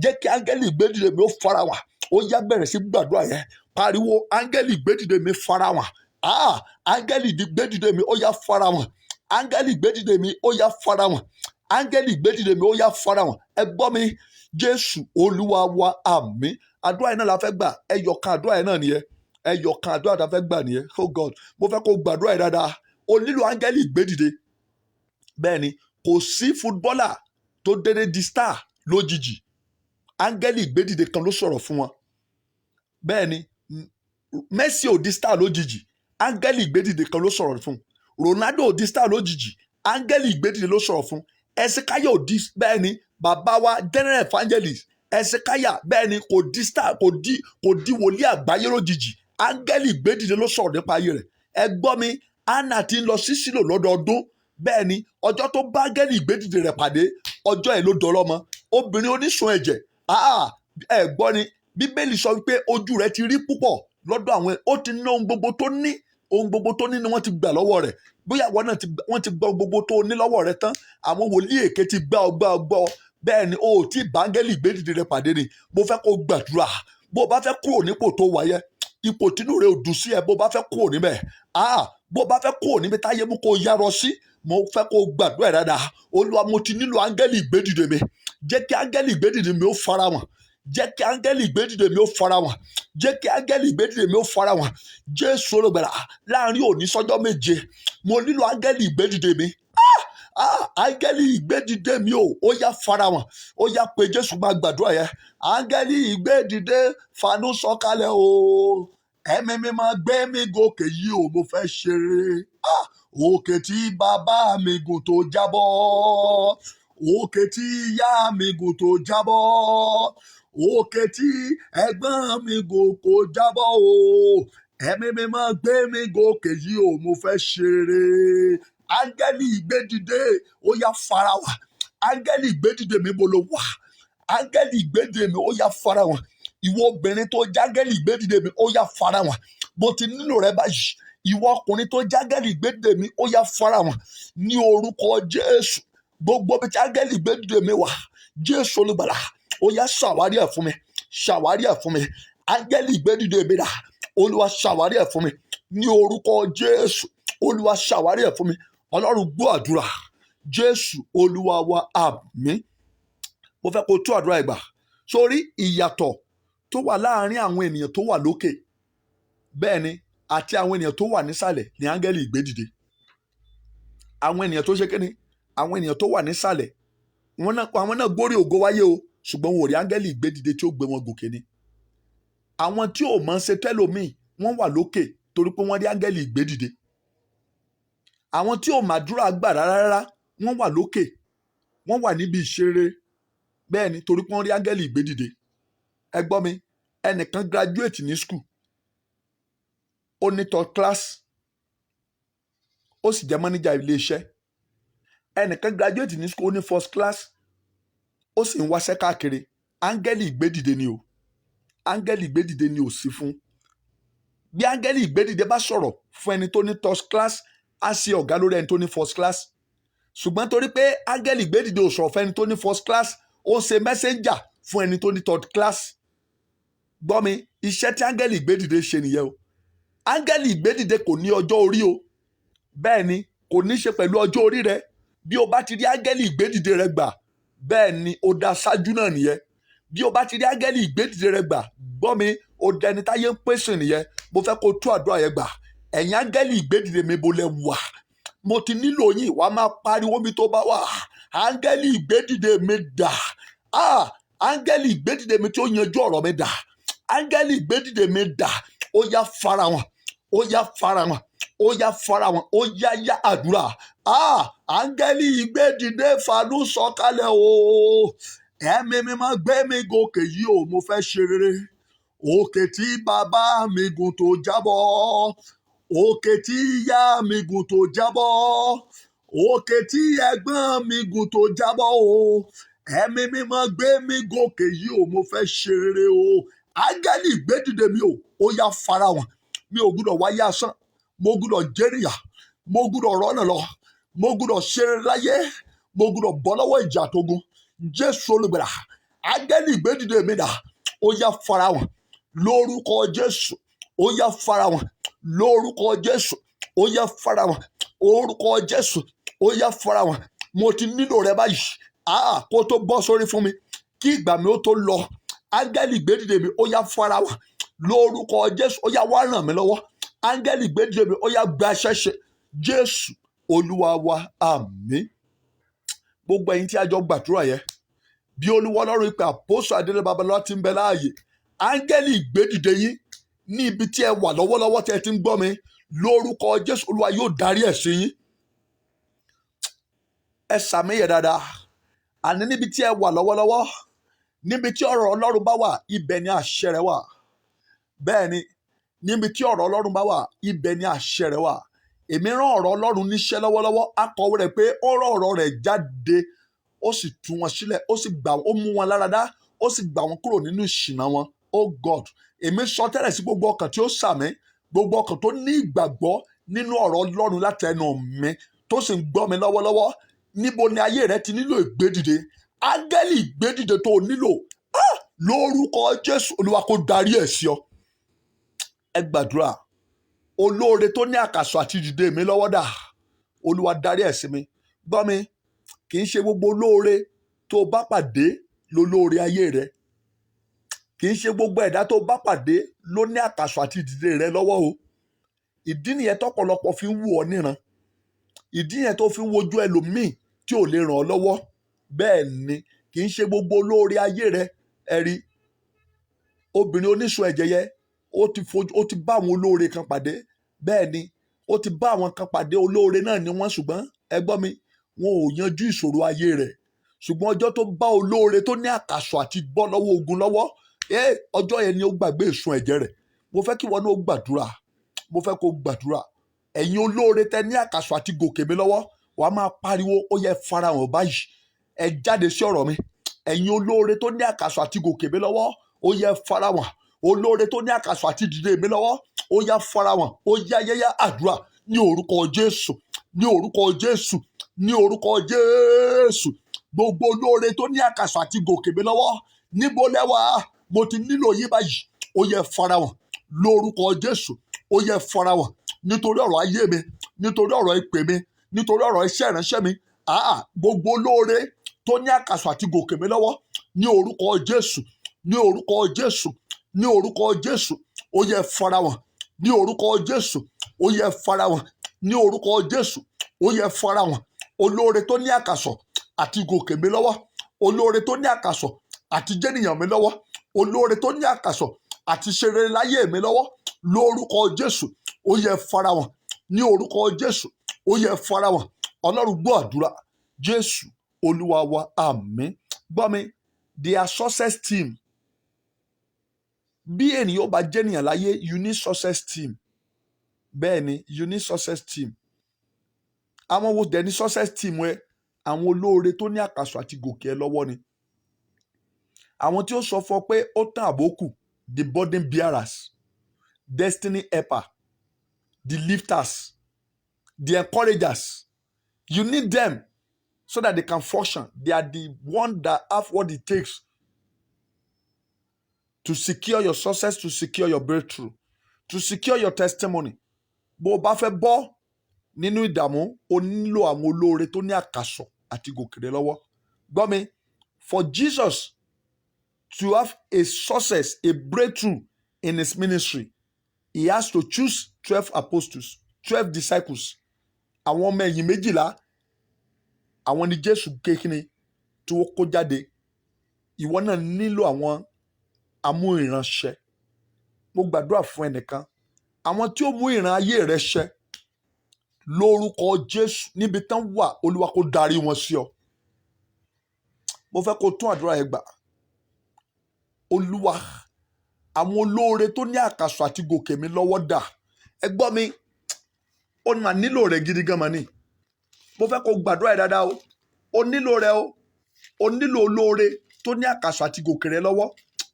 Jẹ́ kí áńgẹ́lì ìgbédìde mi ó farahàn. Ó yá, bẹ̀rẹ̀ sí gbàdúrà yẹn. Pariwo, áńgẹ́lì ìgbédìde mi farahàn. Áńgẹ́lì ìgbédìde mi ó yá farahàn. Áńgẹ́lì ìgbédìde mi ó yá farahàn. Áńgẹ́lì ìgbédìde mi ó yá farahàn. Ẹ gbọ́ mi, Jésù Olúwa wa, àmín. Àdúrà yẹn náà la fẹ́ gbà. Ẹyọkan àdúrà yẹn náà nìyẹn. Ẹyọkan àdúrà tá a fẹ́ gbà nìyẹn. Oh God, mo fẹ́ kó gbàdúrà yẹn dáadáa. O nílò áńgẹ́lì ìgbédìde. Bẹ́ẹ̀ ni, kò sí fútbọ́là tó dédé di star lójijì. Áńgẹ́lì ìgbédìde kan ló sọ̀rọ̀ fún wọn. Bẹ́ẹ̀ ni, Messi ò di star lójijì. Áńgẹ́lì ìgbédìde kan ló sọ̀rọ̀ fún. Ronaldo ò di star lójijì. Áńgẹ́lì ìgbédìde ló sọ̀rọ̀ fún. Ẹ̀sìkáyà ò di, bẹ́ẹ̀ ni, bàbá wa general evangelist Ẹ̀sìkáyà, bẹ́ẹ̀ ni, kò di star, kò di wòlíì àgbáyé lójijì. Áńgẹ́lì ìgbédìde ló sọ̀rọ̀ nípa ayé rẹ̀. Ẹ gbọ́ mi, Anna ti ń lọ sí Sílò lọ́dọọdún. Bẹ́ẹ̀ ni, ọjọ́ tó bá áńgẹ́lì ìgbédìde rẹ̀ pàdé, ọjọ́ ẹ̀ ló dọlọ́mọ. Obìnrin onísun ẹ̀jẹ̀, ẹ gbọ́ ni, Bíbélì sọ wípé ojú rẹ̀ ti rí púpọ̀ lọ́dọ̀ àwọn, ó ti ná ohun gbogbo tó ní. Ohun gbogbo tó ní ni wọ́n ti gbà lọ́wọ́ rẹ̀. Bóyá àwọn náà wọ́n ti gbọ́ gbogbo tó ní lọ́wọ́ rẹ̀ tán. Àwọn wòlíì èké ti gbá ọ. Bẹ́ẹ̀ ni, o ò tí ì bá áńgẹ́lì ìgbédìde rẹ̀ pàdé ni. Mo fẹ́ kó gbàdúrà. Bó o bá fẹ́ kúrò nípò tó wà yẹn, ipò tínú rẹ̀ ò dùn sí ẹ, bó o bá fẹ́ kúrò níbẹ̀. Bó o bá fẹ́ kúrò níbi táyé mú kó yárọ sí, mo fẹ́ kó gbàdúrà dáadáa. Olúwa, mo ti nílò áńgẹ́lì ìgbédìde mi. Jẹ́ kí áńgẹ́lì ìgbédìde mi ó farahàn. Jẹ́ kí áńgẹ́lì ìgbédìde mi ó farahàn. Jẹ́ kí áńgẹ́lì ìgbédìde mi ó farahàn. Jésù Olùgbàlà, láàrin òní sọ́jọ́ méje, mo nílò áńgẹ́lì ìgbédìde mi. Áńgẹ́lì ìgbédìde mi ó yá farahàn. Ó yá pé Jésù, máa gbàdúrà yẹn. Áńgẹ́lì ìgbédìde fanú sọ̀kalẹ̀ o. Ẹ̀mí mímọ́ gbé mi gòkè yìí o, mo fẹ́ ṣeré. Òkè tí bàbá mi gùn tó jábọ́. Òkè tí ìyá mi gùn tó jábọ́. Òkè tí ẹ̀gbọ́n mi gùn kò jábọ́ o. ẹ̀mí mi máa gbé mi gòkè yìí o, mo fẹ́ ṣe rere. Áńgẹ́lì ìgbédìde ó yá fara wà. Áńgẹ́lì ìgbédìde mi bolo wà. Áńgẹ́lì ìgbédìde mi ó yá fara wà. Ìwọ obìnrin tó jágẹ́lì ìgbédìde mi ó yá fara wà. Mo ti nílò rẹ báyìí. Ìwọ ọkùnrin tó jágẹ́lì ìgbédìde mi ó yá fara wà. Ní orúkọ Jésù, gbogbo bí jágẹ́lì ìgbédìde mi wà, Jésù olùgbàlà ó yá ṣàwárí ẹ̀ fún mi. Ṣàwárí ẹ̀ fún mi. Áńgẹ́lì ìgbédìde mi dà. Olúwa ṣàwárí ẹ̀ fún mi. Ní orúkọ Jésù, Olúwa ṣàwárí ẹ̀ fún mi. Ọlọ́run gbọ́ àdúrà. Jésù Olúwa wa, àmín. Mo fẹ́ kó tú àdúrà ìgbà. Sórí ìyàtọ̀ tó wà láàárín àwọn ènìyàn tó wà lókè, bẹ́ẹ̀ ni, àti àwọn ènìyàn tó wà nísàlẹ̀ ní áńgẹ́lì ìgbédìde. Àwọn ènìyàn tó ṣe kíni? Àwọn ènìyàn tó wà nísàlẹ̀, àwọn náà gbórí ògo wáyé o, ṣùgbọ́n wọn ò rí áńgẹ́lì ìgbédìde tí ó gbé wọn gòkè ni. Àwọn tí ò mọ̀ ṣe tẹ́lòmíì, wọ́n wà lókè torí pé wọ́n rí áńgẹ́lì ìgbédìde. Àwọn tí ò màdúrà gbà rárá, wọ́n wà lókè, wọ́n wà níbi ìṣeré, bẹ́ẹ̀ ni, torí pé wọ́n rí áńgẹ́lì ìgbédìde. Ẹ gbọ́ mi, ẹnìkan graduate ní school, ó ní third class, ó sì jẹ́ manager ilé iṣẹ́. Ẹnìkan graduate ní school, ó ní first class, ó sì ń wáṣẹ́ káàkiri. Áńgẹ́lì ìgbédìde ni o. Áńgẹ́lì ìgbédìde ni ò sí fún. Bí áńgẹ́lì ìgbédìde bá sọ̀rọ̀ fún ẹni tó ní third class, á ṣe ọ̀gá lórí ẹni tó ní first class. Ṣùgbọ́n torí pé áńgẹ́lì ìgbédìde ò sọ̀rọ̀ fún ẹni tó ní first class, ó ń ṣe messenger fún ẹni tó ní third class. Gbọ́ mi, iṣẹ́ tí áńgẹ́lì ìgbédìde ṣe nìyẹn o. Áńgẹ́lì ìgbédìde kò ní ọjọ́ orí o. Bẹ́ẹ̀ ni, kò ní ṣe pẹ̀lú ọjọ́ orí rẹ. Bí o bá ti rí áńgẹ́lì ìgbédìde rẹ gbà, bẹ́ẹ̀ ni ó dá ṣáájú náà nìyẹn. Bí o bá ti rí áńgẹ́lì ìgbédìde rẹ gbà, gbọ́ mi, ó dẹni táyé ń pèsè nìyẹn. Mo fẹ́ kó tú àdúrà yẹn gbà. Ẹ̀yin áńgẹ́lì ìgbédìde mi bolẹ̀ wà. Mo ti nílò yín, wàá máa pariwo mi tó bá wà. Áńgẹ́lì ìgbédìde mi dà. Áńgẹ́lì ìgbédìde mi tí ó yanjú ọ̀rọ̀ mi dà. Áńgẹ́lì ìgbédìde mi dà. Ó yá farahàn. Ó yá farahàn. Ó yá farahàn. Ó yá àdúrà. Áńgẹ́lì ìgbédìde fàánú sọ̀kalẹ̀ o. Ẹ̀mí mi máa gbé mi gòkè yìí o, mo fẹ́ ṣe rere. Òkè tí bàbá mi gùn tó jábọ́. Òkè tí ìyá mi gùn tó jábọ́. Òkè tí ẹ̀gbọ́n mi gùn tó jábọ́ o. Ẹ̀mí mi máa gbé mi gòkè yìí o, mo fẹ́ ṣe rere o. Áńgẹ́lì ìgbédìde mi o, ó yá farahàn. Mi ò gbúdọ̀ wáyé asán. Mo gbúdọ̀ jẹ́rìyà. Mo gbúdọ̀ rọ́nà lọ. Mo gbúdọ̀ ṣe rere láyé. Mo gbúdọ̀ bọ́ lọ́wọ́ ìjà tógun. Jésù olùgbàlà, áńgẹ́lì ìgbédìde mi dà. Ó yá farahàn. Lórúkọ Jésù, ó yá farahàn. Lórúkọ Jésù, ó yá farahàn. Orúkọ Jésù, ó yá farahàn. Mo ti nílò rẹ báyìí. Kó tó bọ́ sórí fún mi, kí ìgbà mi ó tó lọ. Áńgẹ́lì ìgbédìde mi, ó yá farahàn. Lórúkọ Jésù, ó yá wá ràn mí lọ́wọ́. Áńgẹ́lì ìgbédìde mi, ó yá gba iṣẹ́ ṣe. Jésù Olúwa wa, àmín. Gbogbo ẹ̀yin tí a jọ gbàdúrà yẹn, bí Olúwa Ọlọ́run ìpè àpọ́sù Adélé Babalọ́lá ti ń bẹ láàyè, áńgẹ́lì ìgbédìde yín ní ibi tí ẹ wà lọ́wọ́lọ́wọ́ tí ẹ ti ń gbọ́ mi, lórúkọ Jésù Olúwa yóò darí ẹ̀ sí yín. Ẹ sàmìyẹ dáadáa. Àní níbi tí ẹ wà lọ́wọ́lọ́wọ́, níbi tí ọ̀rọ̀ Ọlọ́run bá wà, ibẹ̀ ni àṣẹ rẹ̀ wà. Bẹ́ẹ̀ ni, níbi tí ọ̀rọ̀ Ọlọ́run bá wà, ibẹ̀ ni àṣẹ rẹ̀ wà. Èmi rán ọ̀rọ̀ Ọlọ́run níṣẹ́ lọ́wọ́lọ́wọ́. Akọ̀wé rẹ̀ pé ó rán ọ̀rọ̀ rẹ̀ jáde, ó sì tú wọn sílẹ̀, ó mú wọn láradá, ó sì gbà wọn kúrò nínú ìṣìnà wọn. Oh God, èmi sọ tẹ́lẹ̀ sí gbogbo ọkàn tí ó sàmí, gbogbo ọkàn tó ní ìgbàgbọ́ nínú ọ̀rọ̀ Ọlọ́run láti ẹnu mi, tó sì ń gbọ́ mi lọ́wọ́lọ́wọ́. Níbo ni ayé rẹ ti nílò ìgbédìde? Áńgẹ́lì ìgbédìde tó nílò, lórúkọ Jésù Olúwa kó darí ẹ̀ sí ọ. Ẹ gbàdúrà. Olóore tó ní àkàsọ̀ àti dìde mi lọ́wọ́ dà. Olúwa darí ẹ̀ sí mi. Gbọ́ mi, kì í ṣe gbogbo olóore tó bá pàdé lólóore ayé rẹ. Kì í ṣe gbogbo ẹ̀dá tó bá pàdé ló ní àkàsọ̀ àti dìde rẹ lọ́wọ́ o. Ìdí nìyẹn tọ́pọ̀lọpọ̀ fi ń wù ọ́ níran. Ìdí yẹn tó fi ń wojú ẹlòmíì tí ò lè ràn ọ́ lọ́wọ́. Bẹ́ẹ̀ ni, kì í ṣe gbogbo olóore ayé rẹ. Ẹ rí, obìnrin oníṣun ẹ̀jẹ̀ yẹn, ó ti bá àwọn olóore kan pàdé. Bẹ́ẹ̀ ni, ó ti bá àwọn kan pàdé, olóore náà ni wọ́n, ṣùgbọ́n ẹ gbọ́ mi, wọn ò yanjú ìṣòro ayé rẹ̀. Ṣùgbọ́n ọjọ́ tó bá olóore tó ní àkàsọ̀ àti bọ́ lọ́wọ́ ogun lọ́wọ́, ọjọ́ yẹn ni ó gbàgbé ìsun ẹ̀jẹ̀ rẹ̀. Mo fẹ́ kí wọn náà gbàdúrà. mo fẹ́ kó gbàdúrà. Ẹ̀yin olóore tẹ ní àkàsọ̀ àti gòkè mi lọ́wọ́, wàá máa pariwo, ó yẹ farahàn báyìí. Ẹ jáde sí ọ̀rọ̀ mi. Ẹ̀yin olóore tó ní àkàsọ̀ àti gòkè mi lọ́wọ́, ó yẹ farahàn. Olóore tó ní àkàsọ̀ àti dìde mi lọ́wọ́, ó yẹ farahàn. Ó yá yẹ́yá àdúrà ní orúkọ Jésù, ní orúkọ Jésù, ní orúkọ Jésù. Gbogbo olóore tó ní àkàsọ̀ àti gòkè mi lọ́wọ́, níbo lẹ́wà? Mo ti nílò yín báyìí. Ó yẹ farahàn lórúkọ Jésù. Ó yẹ farahàn nítorí ọ̀rọ̀ ayé mi, nítorí ọ̀rọ̀ ìpè mi, nítorí ọ̀rọ̀ iṣẹ́ ìránṣẹ́ mi. Gbogbo olóore tó ní àkàsọ̀ àti gòkè mi lọ́wọ́, ní orúkọ Jésù, ní orúkọ Jésù, ní orúkọ Jésù, ó yẹ farahàn. Ní orúkọ Jésù, ó yẹ farahàn. Ní orúkọ Jésù, ó yẹ farahàn. Olóore tó ní àkàsọ̀ àti gòkè mi lọ́wọ́, olóore tó ní àkàsọ̀ àti jẹ́nìyàn mi lọ́wọ́, olóore tó ní àkàsọ̀ àti ṣe rere láyé mi lọ́wọ́, lórúkọ Jésù, ó yẹ farahàn. Ní orúkọ Jésù, ó yẹ farahàn. Ọlọ́run gbọ́ àdúrà. Jésù Olúwa wa, àmín. Gbọ́ mi, they are success team. Bí ènìyàn bá jẹ́nìyàn láyé, you need success team. Bẹ́ẹ̀ ni, you need success team. Àwọn wo dẹ̀ ní success team rẹ? Àwọn olóore tó ní àkàsọ̀ àti gòkè ẹ lọ́wọ́ ni. Àwọn tí ó sọ fún ọ pé ó tán àbókù, the burden bearers, destiny helper, the lifters, the encouragers. You need them so that they can function. They are the one that have what it takes to secure your success, to secure your breakthrough, to secure your testimony. Bó o bá fẹ́ bọ́ nínú ìdààmú, o nílò àwọn olóore tó ní àkàsọ̀ àti gòkè rẹ lọ́wọ́. Gbọ́ mi, for Jesus to have a success, a breakthrough in his ministry, he has to choose 12 apostles, 12 disciples. Àwọn ọmọ ẹ̀yìn 12, àwọn ni Jésù kékeré tí ó kó jáde. Ìwọ náà nílò àwọn amúìránṣẹ́. Mo gbàdúrà fún ẹnìkan. Àwọn tí ó mú ìran ayé rẹ ṣẹ, lórúkọ Jésù, níbi tán wà, Olúwa kó darí wọn sí ọ. Mo fẹ́ kó tún àdúrà yẹn gbà. Olúwa, àwọn olóore tó ní àkàsọ̀ àti gòkè mi lọ́wọ́ dà. Ẹ gbọ́ mi, ó máa nílò rẹ̀ gidi gan mani. Mo fẹ́ kó gbàdúrà yẹn dáadáa o. O nílò rẹ̀ o. O nílò olóore tó ní àkàsọ̀ àti gòkè rẹ lọ́wọ́.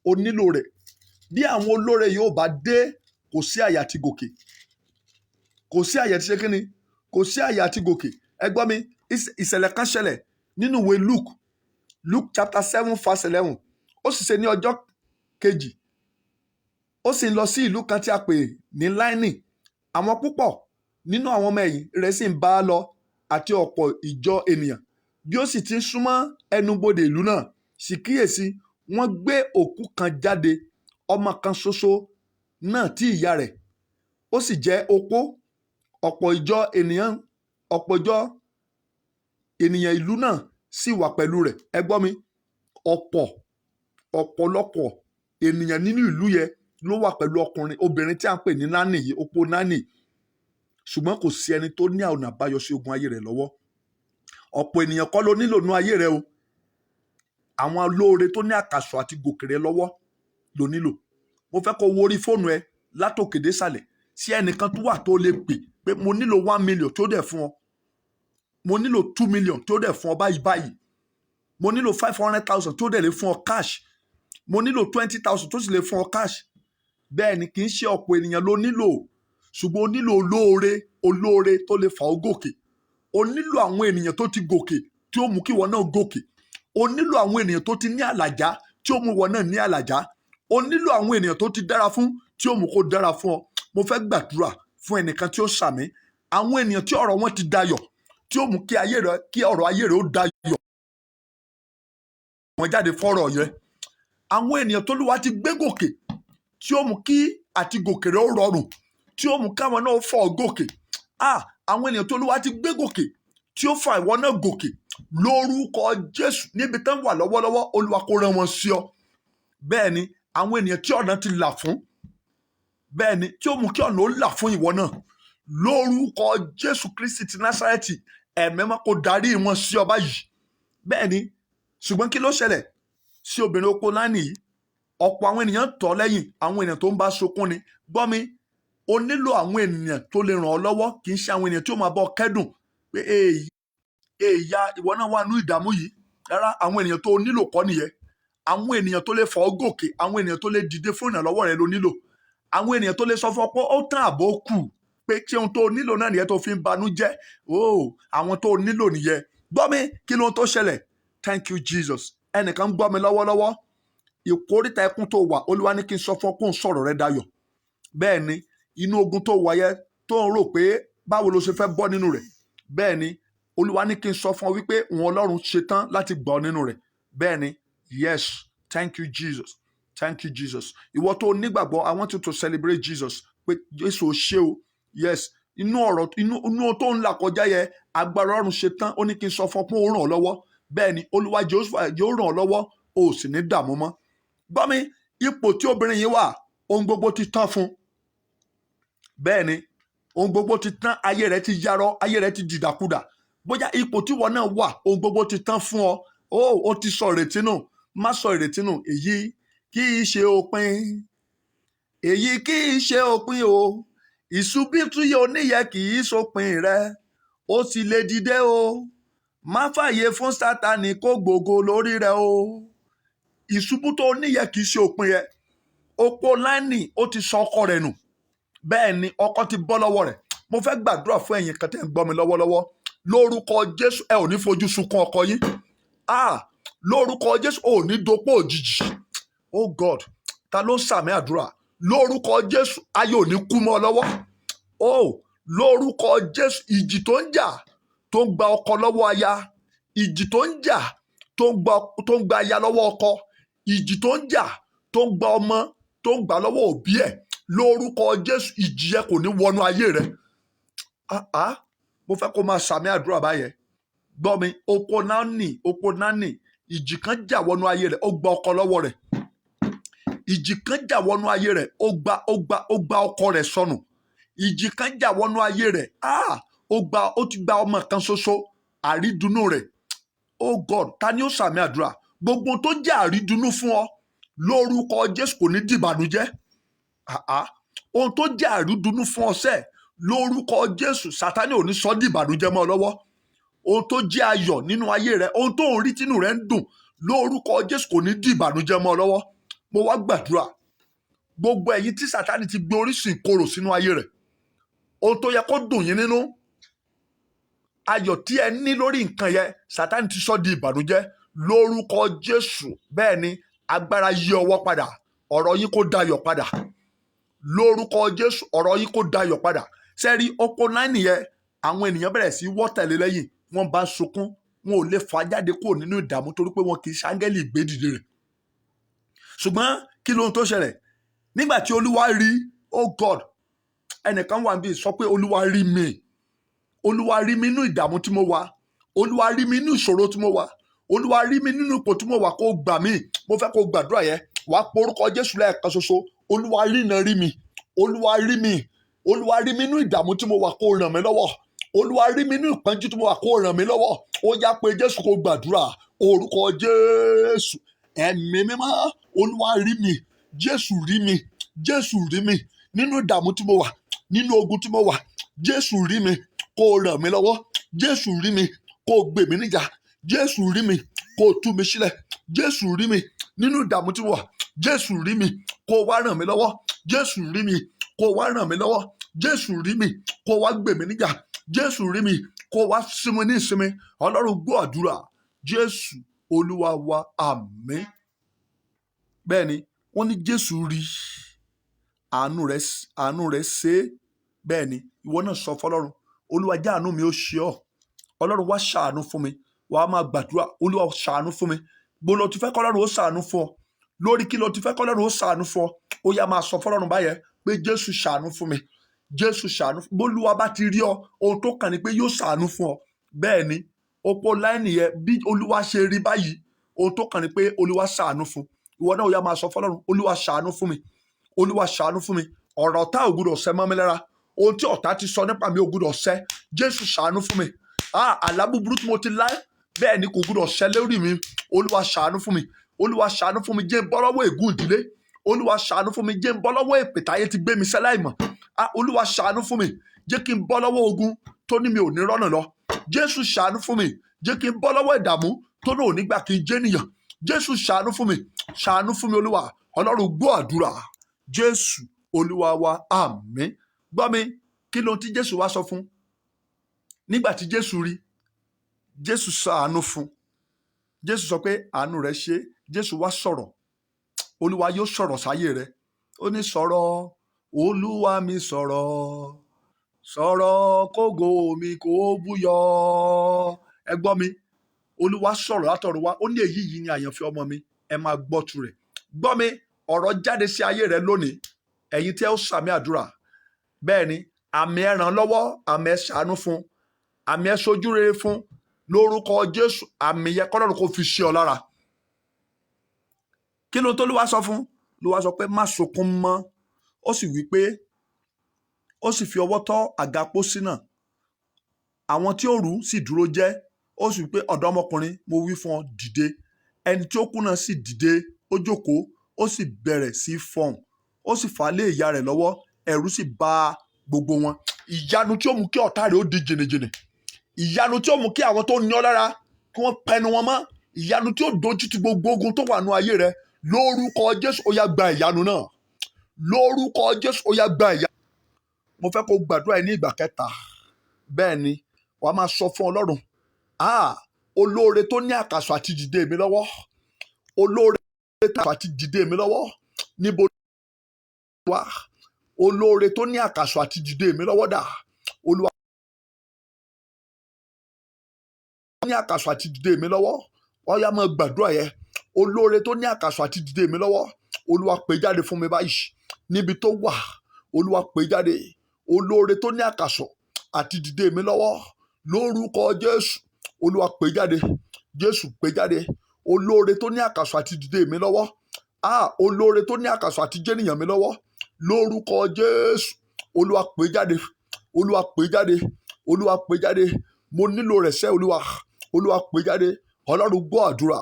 O nílò rẹ̀. Bí àwọn olóore yóò bá dé, kò sí àyè àti gòkè. Kò sí àyè àti ṣe kí ni? Kò sí àyè àti gòkè. Ẹ gbọ́ mi, ìṣẹ̀lẹ̀ kan ṣẹlẹ̀ nínú ìwé Luke chapter 7 verse 11. Ó sì ṣe ní ọjọ́ kejì, ó sì ń lọ sí ìlú kan tí a pè ní Láínì. Àwọn púpọ̀ nínú àwọn ọmọ ẹ̀yìn rẹ̀ sì ń bá a lọ, àti ọ̀pọ̀ ìjọ ènìyàn. Bí ó sì ti ń súnmọ́ ẹnubodè ìlú náà, sì kíyèsí, wọ́n gbé òkú kan jáde, ọmọ kan ṣoṣo náà tí ìyá rẹ̀ ó sì jẹ́ opó. Ọ̀pọ̀ ìjọ ènìyàn ìlú náà sì wà pẹ̀lú rẹ̀. Ẹ gbọ́ mi, ọ̀pọ̀lọpọ̀ ènìyàn nínú ìlú yẹn ló wà pẹ̀lú obìnrin tí a ń pè ní nání yìí, opó nání. Ṣùgbọ́n kò sí ẹni tó ní ọ̀nà àbáyọ sí ogun ayé rẹ̀ lọ́wọ́. Ọ̀pọ̀ ènìyàn kọ́ ló nílò nú ayé rẹ̀ o. Àwọn olóore tó ní àkàsọ̀ àti gòkè rẹ lọ́wọ́ ló nílò. Mo fẹ́ kó wo orí fóònù ẹ látòkè désàlẹ̀, sí ẹnìkan tó wà tó lè pè pé mo nílò 1 million tó dẹ̀ fún ọ. Mo nílò 2 million tó dẹ̀ fún ọ báyìí. Mo nílò 500,000 tó dẹ̀ lè fún ọ cash. Mo nílò 20,000 tó sì lè fún ọ cash. Bẹ́ẹ̀ ni, kì í ṣe ọ̀pọ̀ ènìyàn ló nílò, ṣùgbọ́n o nílò olóore tó lè fà ọ́ gòkè. O nílò àwọn ènìyàn tó ti gòkè tí ó mú kí ìwọ náà gòkè. O nílò àwọn ènìyàn tó ti ní àlàjá tí ó mú ìwọ náà ní àlàjá. O nílò àwọn ènìyàn tó ti dára fún tí ó mú kó dára fún ọ. Mo fẹ́ gbàdúrà fún ẹnìkan tí ó ṣàmì. Àwọn ènìyàn tí ọ̀rọ̀ wọn ti dayọ̀, tí ó mú kí ọ̀rọ̀ ayé rẹ̀ ó dayọ̀. Wọ́n jáde fọ́rọ̀ yẹn. Àwọn ènìyàn tó Olúwa ti gbé gòkè, tí ó mú kí àti gòkè rẹ̀ ó rọrùn, tí ó mú káwọn náà fọ́ gòkè. Àwọn ènìyàn tó Olúwa ti gbé gòkè, tí ó fa ìwọ náà gòkè, lórúkọ Jésù, níbi tán wà lọ́wọ́lọ́wọ́, Olúwa kó rán wọn sí ọ. Bẹ́ẹ̀ ni, àwọn ènìyàn tí ọ̀nà ti là fún, bẹ́ẹ̀ ni, tí ó mú kí ọ̀nà ó là fún ìwọ náà, lórúkọ Jésù Kristi ti Násárẹ́tì, ẹ̀mí mímọ́ kó darí wọn sí ọ báyìí. Bẹ́ẹ̀ ni, ṣùgbọ́n kí ló ṣẹlẹ̀ sí obìnrin opó Nání yìí? Ọ̀pọ̀ àwọn ènìyàn tọ̀ lẹ́yìn, àwọn ènìyàn tó ń bá sọkún ni. Gbọ́ mi, o nílò àwọn ènìyàn tó lè ràn ọ́ lọ́wọ́, kì í ṣe àwọn ènìyàn tí ó máa bọ́ kẹ́dùn pé èèyà ìwọ náà wà nínú ìdààmú yìí. Rárá, àwọn ènìyàn tó nílò kọ́ nìyẹn. Àwọn ènìyàn tó lè fọ́ ọ gòkè, àwọn ènìyàn tó lè dìde fún ìrànlọ́wọ́ rẹ ló nílò. Àwọn ènìyàn tó lè sọ fún ọ pé ó tán àbó kù, pé ṣé ohun tó nílò náà nìyẹn tó fi ń banújẹ́. Àwọn tó nílò nìyẹn. Gbọ́ mi, kí ló ń tó ṣẹlẹ̀? Thank you Jesus. Ẹnìkan ń gbọ́ mi lọ́wọ́lọ́wọ́. Ìkóríta ẹkún tó wà, Olúwa ní kí n sọ fún ọ kó ń sọ̀rọ̀ rẹ dayọ̀. Bẹ́ẹ̀ ni, inú ogun tó wà yẹn tó ń rò pé báwo ló ṣe fẹ́ bọ́ nínú rẹ̀. Bẹ́ẹ̀ ni, Olúwa ní kí n sọ fún ọ wípé òun Ọlọ́run ṣetán láti gbà ọ́ nínú rẹ̀. Bẹ́ẹ̀ ni, yes, thank you Jesus. Thank you Jesus. Ìwọ tó nígbàgbọ́, I want you to celebrate Jesus. Pé Jésù ò ṣe o. Yes, inú tó ń là kọjá yẹ agbára Ọlọ́run ṣetán. Ó ní kí n sọ fún ọ pé ó ràn ọ́ lọ́wọ́. Bẹ́ẹ̀ ni, Olúwa Jèhófà yóò ràn ọ́ lọ́wọ́, o ò sì ní dààmú mọ́. Gbọ́ mi, ipò tí obìnrin yìí wà, ohun gbogbo ti tán fún. Bẹ́ẹ̀ ni, ohun gbogbo ti tán, ayé rẹ̀ ti yarọ, ayé rẹ̀ ti dìdàkudà. Bóyá ipò tí wọn náà wà, ohun gbogbo ti tán fún ọ. Ó ti sọ ìrètí nù. Má sọ ìrètí nù. Èyí kì í ṣe òpin. Èyí kì í ṣe òpin o. Ìṣubú tí yóò níyẹ kì í ṣòpin rẹ. Ó sì lè dìde o. Má fààyè fún Sátánì kó gbògo lórí rẹ o. Ìṣubú tó níyẹ kì í ṣe òpin rẹ. Opó Láínì ó ti sọ ọkọ rẹ̀ nù. Bẹ́ẹ̀ ni, ọkọ ti bọ́ lọ́wọ́ rẹ̀. Mo fẹ́ gbàdúrà fún ẹ̀yin kan tẹ́ ń gbọ́ mi lọ́wọ́lọ́wọ́. Lórúkọ Jésù, ẹ ò ní fojú sunkún ọkọ yín. Lórúkọ Jésù, ò ní dopó òjijì. Oh God, ta ló ń sàmì àdúrà? Lórúkọ Jésù, ayé ò ní kú mọ́ ọ lọ́wọ́. Lórúkọ Jésù, ìjì tó ń jà tó ń gba ọkọ lọ́wọ́ aya, ìjì tó ń jà tó ń gba aya lọ́wọ́ ọkọ, ìjì tó ń jà tó ń gba ọmọ tó ń gbà lọ́wọ́ òbí ẹ̀. Lórúkọ Jésù, ìjì yẹn kò ní wọnú ayé rẹ. Mo fẹ́ kó máa sàmì àdúrà báyẹn. Gbọ́ mi, opó Náínì, ìjì kan jà wọnú ayé rẹ̀, ó gba ọkọ lọ́wọ́ rẹ̀. Ìjì kan jà wọnú ayé rẹ̀, ó gba ọkọ rẹ̀ sọnù. Ìjì kan jà wọnú ayé rẹ̀, ó ti gba ọmọ kan ṣoṣo, àrídùnnú rẹ̀. Oh God, ta ni ó sàmì àdúrà? Gbogbo tó jẹ́ àrídùnnú fún ọ, lórúkọ Jésù kò ní dìbànújẹ́. Ohun tó jẹ́ àrídùnnú fún ọ sẹ́ẹ̀, lórúkọ Jésù, Sátánì ò ní sọ dìbànújẹ́ mọ́ ọ lọ́wọ́. Ohun tó jẹ́ ayọ̀ nínú ayé rẹ, ohun tó ń rí tínú rẹ ń dùn, lórúkọ Jésù kò ní dìbànújẹ́ mọ́ ọ lọ́wọ́. Mo wá gbàdúrà, gbogbo ẹ̀yin tí Sátánì ti gbé orísun ìkorò sínú ayé rẹ̀, ohun tó yẹ kó dùn yín nínú, ayọ̀ tí ẹ ní lórí nǹkan yẹn, Sátánì ti sọ di ìbànújẹ́. Lórúkọ Jésù, bẹ́ẹ̀ ni, agbára yí ọwọ́ padà, ọ̀rọ̀ yín kó dayọ̀ padà. Lórúkọ Jésù, ọ̀rọ̀ yín kó dayọ̀ padà. Sẹ́rí opó Náínì yẹn, àwọn ènìyàn bẹ̀rẹ̀ sí wọ́ tẹ̀lé lẹ́yìn, wọ́n bá sunkún, wọn ò lè fà jáde kúrò nínú ìdààmú torí pé wọn kì í ṣáńgẹ́lì ìgbédìde rẹ̀. Ṣùgbọ́n kí ló ń tó ṣẹlẹ̀? Nígbà tí Olúwa rí, oh God, ẹnìkan wà níbí sọ pé Olúwa rí mi. Olúwa rí mi nínú ìdààmú tí mo wà. Olúwa rí mi nínú ìṣòro tí mo wà. Olúwa rí mi nínú ipò tí mo wà, kó gbà mí. Mo fẹ́ kó gbàdúrà yẹn. Wàá pe orúkọ Jésù lẹ́ẹ̀kan ṣoṣo. Olúwa rí mi. Olúwa rí mi. Olúwa rí mi nínú ìdààmú tí mo wà, kó ràn mí lọ́wọ́. Olúwa rí mi nínú ìpọ́njú tí mo wà, kó ràn mí lọ́wọ́. Ó yá pé Jésù, kó gbàdúrà. Orúkọ Jésù, ẹ̀mí mímọ́, Olúwa rí mi. Jésù rí mi. Jésù rí mi nínú ìdààmú tí mo wà, nínú ogun tí mo wà. Jésù rí mi, kó ràn mí lọ́wọ́. Jésù rí mi, kó gbè mí níjà. Jésù rí mi, kó tú mi sílẹ̀. Jésù rí mi nínú ìdààmú tí mo wà. Jésù rí mi, kó wá ràn mí lọ́wọ́. Jésù rí mi, kó wá ràn mí lọ́wọ́. Jésù rí mi, kó wá gbè mí níjà. Jésù rí mi, kó wá sinmi ní ìsinmi. Ọlọ́run gbọ́ àdúrà. Jésù Olúwa wa, àmín. Bẹ́ẹ̀ ni, wọ́n ní Jésù rí, àánú rẹ̀ ṣe é. Bẹ́ẹ̀ ni, ìwọ náà sọ fọlọ́run, Olúwa jẹ́ àánú mi ó ṣe ọ́. Ọlọ́run wá ṣàánú fún mi. Wàá máa gbàdúrà, Olúwa ṣàánú fún mi. Bó lo ti fẹ́ kọ́lọ́run ó ṣàánú fún ọ? Lórí kí lo ti fẹ́ kọ́lọ́run ó ṣàánú fún ọ? Ó yá máa sọ fọlọ́run báyẹn pé Jésù ṣàánú fún mi. Jésù ṣàánú. Bólúwa bá ti rí ọ, ohun tó kàn ní pé yóò ṣàánú fún ọ. Bẹ́ẹ̀ ni, opó Láínì yẹn, bí Olúwa ṣe rí báyìí, ohun tó kàn ní pé Olúwa ṣàánú fún. Ìwọ náà ó yá máa sọ fọlọ́run, Olúwa ṣàánú fún mi. Olúwa ṣàánú fún mi. Ọ̀rọ̀ ọ̀tá ò gbọdọ̀ ṣẹ mọ́ mi lára. Ohun tí ọ̀tá ti sọ nípa mi ò gbọdọ̀ ṣẹ. Jésù ṣàánú fún mi. Àlá búburú tí mo ti lá, bẹ́ẹ̀ ni kò gbọdọ̀ ṣẹ lórí mi. Olúwa ṣàánú fún mi. Olúwa ṣàánú fún mi, jẹ́ n bọ́ lọ́wọ́ ègún ìdílé. Olúwa ṣàánú fún mi, jẹ́ n bọ́ lọ́wọ́ èpè táyé ti gbé mi sẹ́láìmọ̀. Olúwa ṣàánú fún mi, jẹ́ kí n bọ́ lọ́wọ́ ogun tó ní mi ò ní rọ́nà lọ. Jésù ṣàánú fún mi, jẹ́ kí n bọ́ lọ́wọ́ ìdààmú tó ní ò ní gbà kí n jẹ́ ènìyàn. Jésù ṣàánú fún mi Olúwa. Ọlọ́run gbọ́ àdúrà. Jésù Olúwa wa, àmín. Gbọ́ mi, kí ló tí Jésù wá sọ fún? Nígbà tí Jésù rí, Jésù ṣàánú fún. Jésù sọ pé àánú rẹ̀ ṣe. Jésù wá sọ̀rọ̀. Olúwa yóò sọ̀rọ̀ sáyé rẹ̀. Ó ní sọ̀rọ̀, Olúwa mi sọ̀rọ̀, sọ̀rọ̀ kógo mi kó búyọ. Ẹ gbọ́ mi, Olúwa sọ̀rọ̀ látọ̀run wá. Ó ní èyí yìí ni àyànfẹ́ ọmọ mi, ẹ máa gbọ́ tirẹ̀. Gbọ́ mi, ọ̀rọ̀ jáde sí ayé rẹ lónìí. Ẹ̀yin tí ẹ ó sàmì àdúrà. Bẹ́ẹ̀ ni, àmì ẹ ràn lọ́wọ́, àmì ẹ ṣàánú fún, àmì ẹ ṣojú rere fún. Lórúkọ Jésù, àmì yẹ kọ́lọ́run kó fi ṣe ọ lára. Kí ló tó Olúwa sọ fún? Olúwa sọ pé má sọkún mọ́. Ó sì wí pé, ó sì fi ọwọ́ tọ́ àga pósí náà. Àwọn tí ó rù sì dúró jẹ́. Ó sì wí pé ọ̀dọ́mọkùnrin, mo wí fún ọ, dìde. Ẹni tí ó kú náà sì dìde, ó jókòó, ó sì bẹ̀rẹ̀ sí fọhùn. Ó sì fà á lé ìyá rẹ̀ lọ́wọ́, ẹ̀rù sì bà gbogbo wọn. Ìyanu tí ó mú kí ọ̀tá rẹ̀ ó di jìnnìjìnnì. Ìyanu tí ó mú kí àwọn tó ní ọ lára kí wọ́n pẹnu wọn mọ́. Ìyanu tí ó dojú ti gbogbo ogun tó wà nínú ayé rẹ̀. Lórúkọ Jésù, ó yá gba ìyanu náà. Lórúkọ Jésù, ó yá gba ìyanu. Mo fẹ́ kó gbàdúrà ẹ ní ìgbà kẹta. Bẹ́ẹ̀ ni, wàá máa sọ fún Ọlọ́run, olóore tó ní àkàsọ̀ àti dìde mi lọ́wọ́. Olóore tó ní àkàsọ̀ àti dìde mi lọ́wọ́. Níbo wá? Olóore tó ní àkàsọ̀ àti dìde mi lọ́wọ́ dà. Olúwa ní àkàsọ̀ àti dìde mi lọ́wọ́. Wọ́n yá máa gbàdúrà yẹn. Olóore tó ní àkàsọ̀ àti dìde mi lọ́wọ́. Olúwa pè jáde fún mi báyìí. Níbi tó wà, Olúwa pè jáde. Olóore tó ní àkàsọ̀ àti dìde mi lọ́wọ́. Lórúkọ Jésù, Olúwa pè jáde. Jésù pè jáde. Olóore tó ní àkàsọ̀ àti dìde mi lọ́wọ́. Olóore tó ní àkàsọ̀ àti jẹ́nìyàn mi lọ́wọ́. Lórúkọ Jésù, Olúwa pè jáde. Olúwa pè jáde. Olúwa pè jáde. Mo nílò rẹ̀ sẹ́ Olúwa. Olúwa pè jáde. Ọlọ́run gbọ́ àdúrà.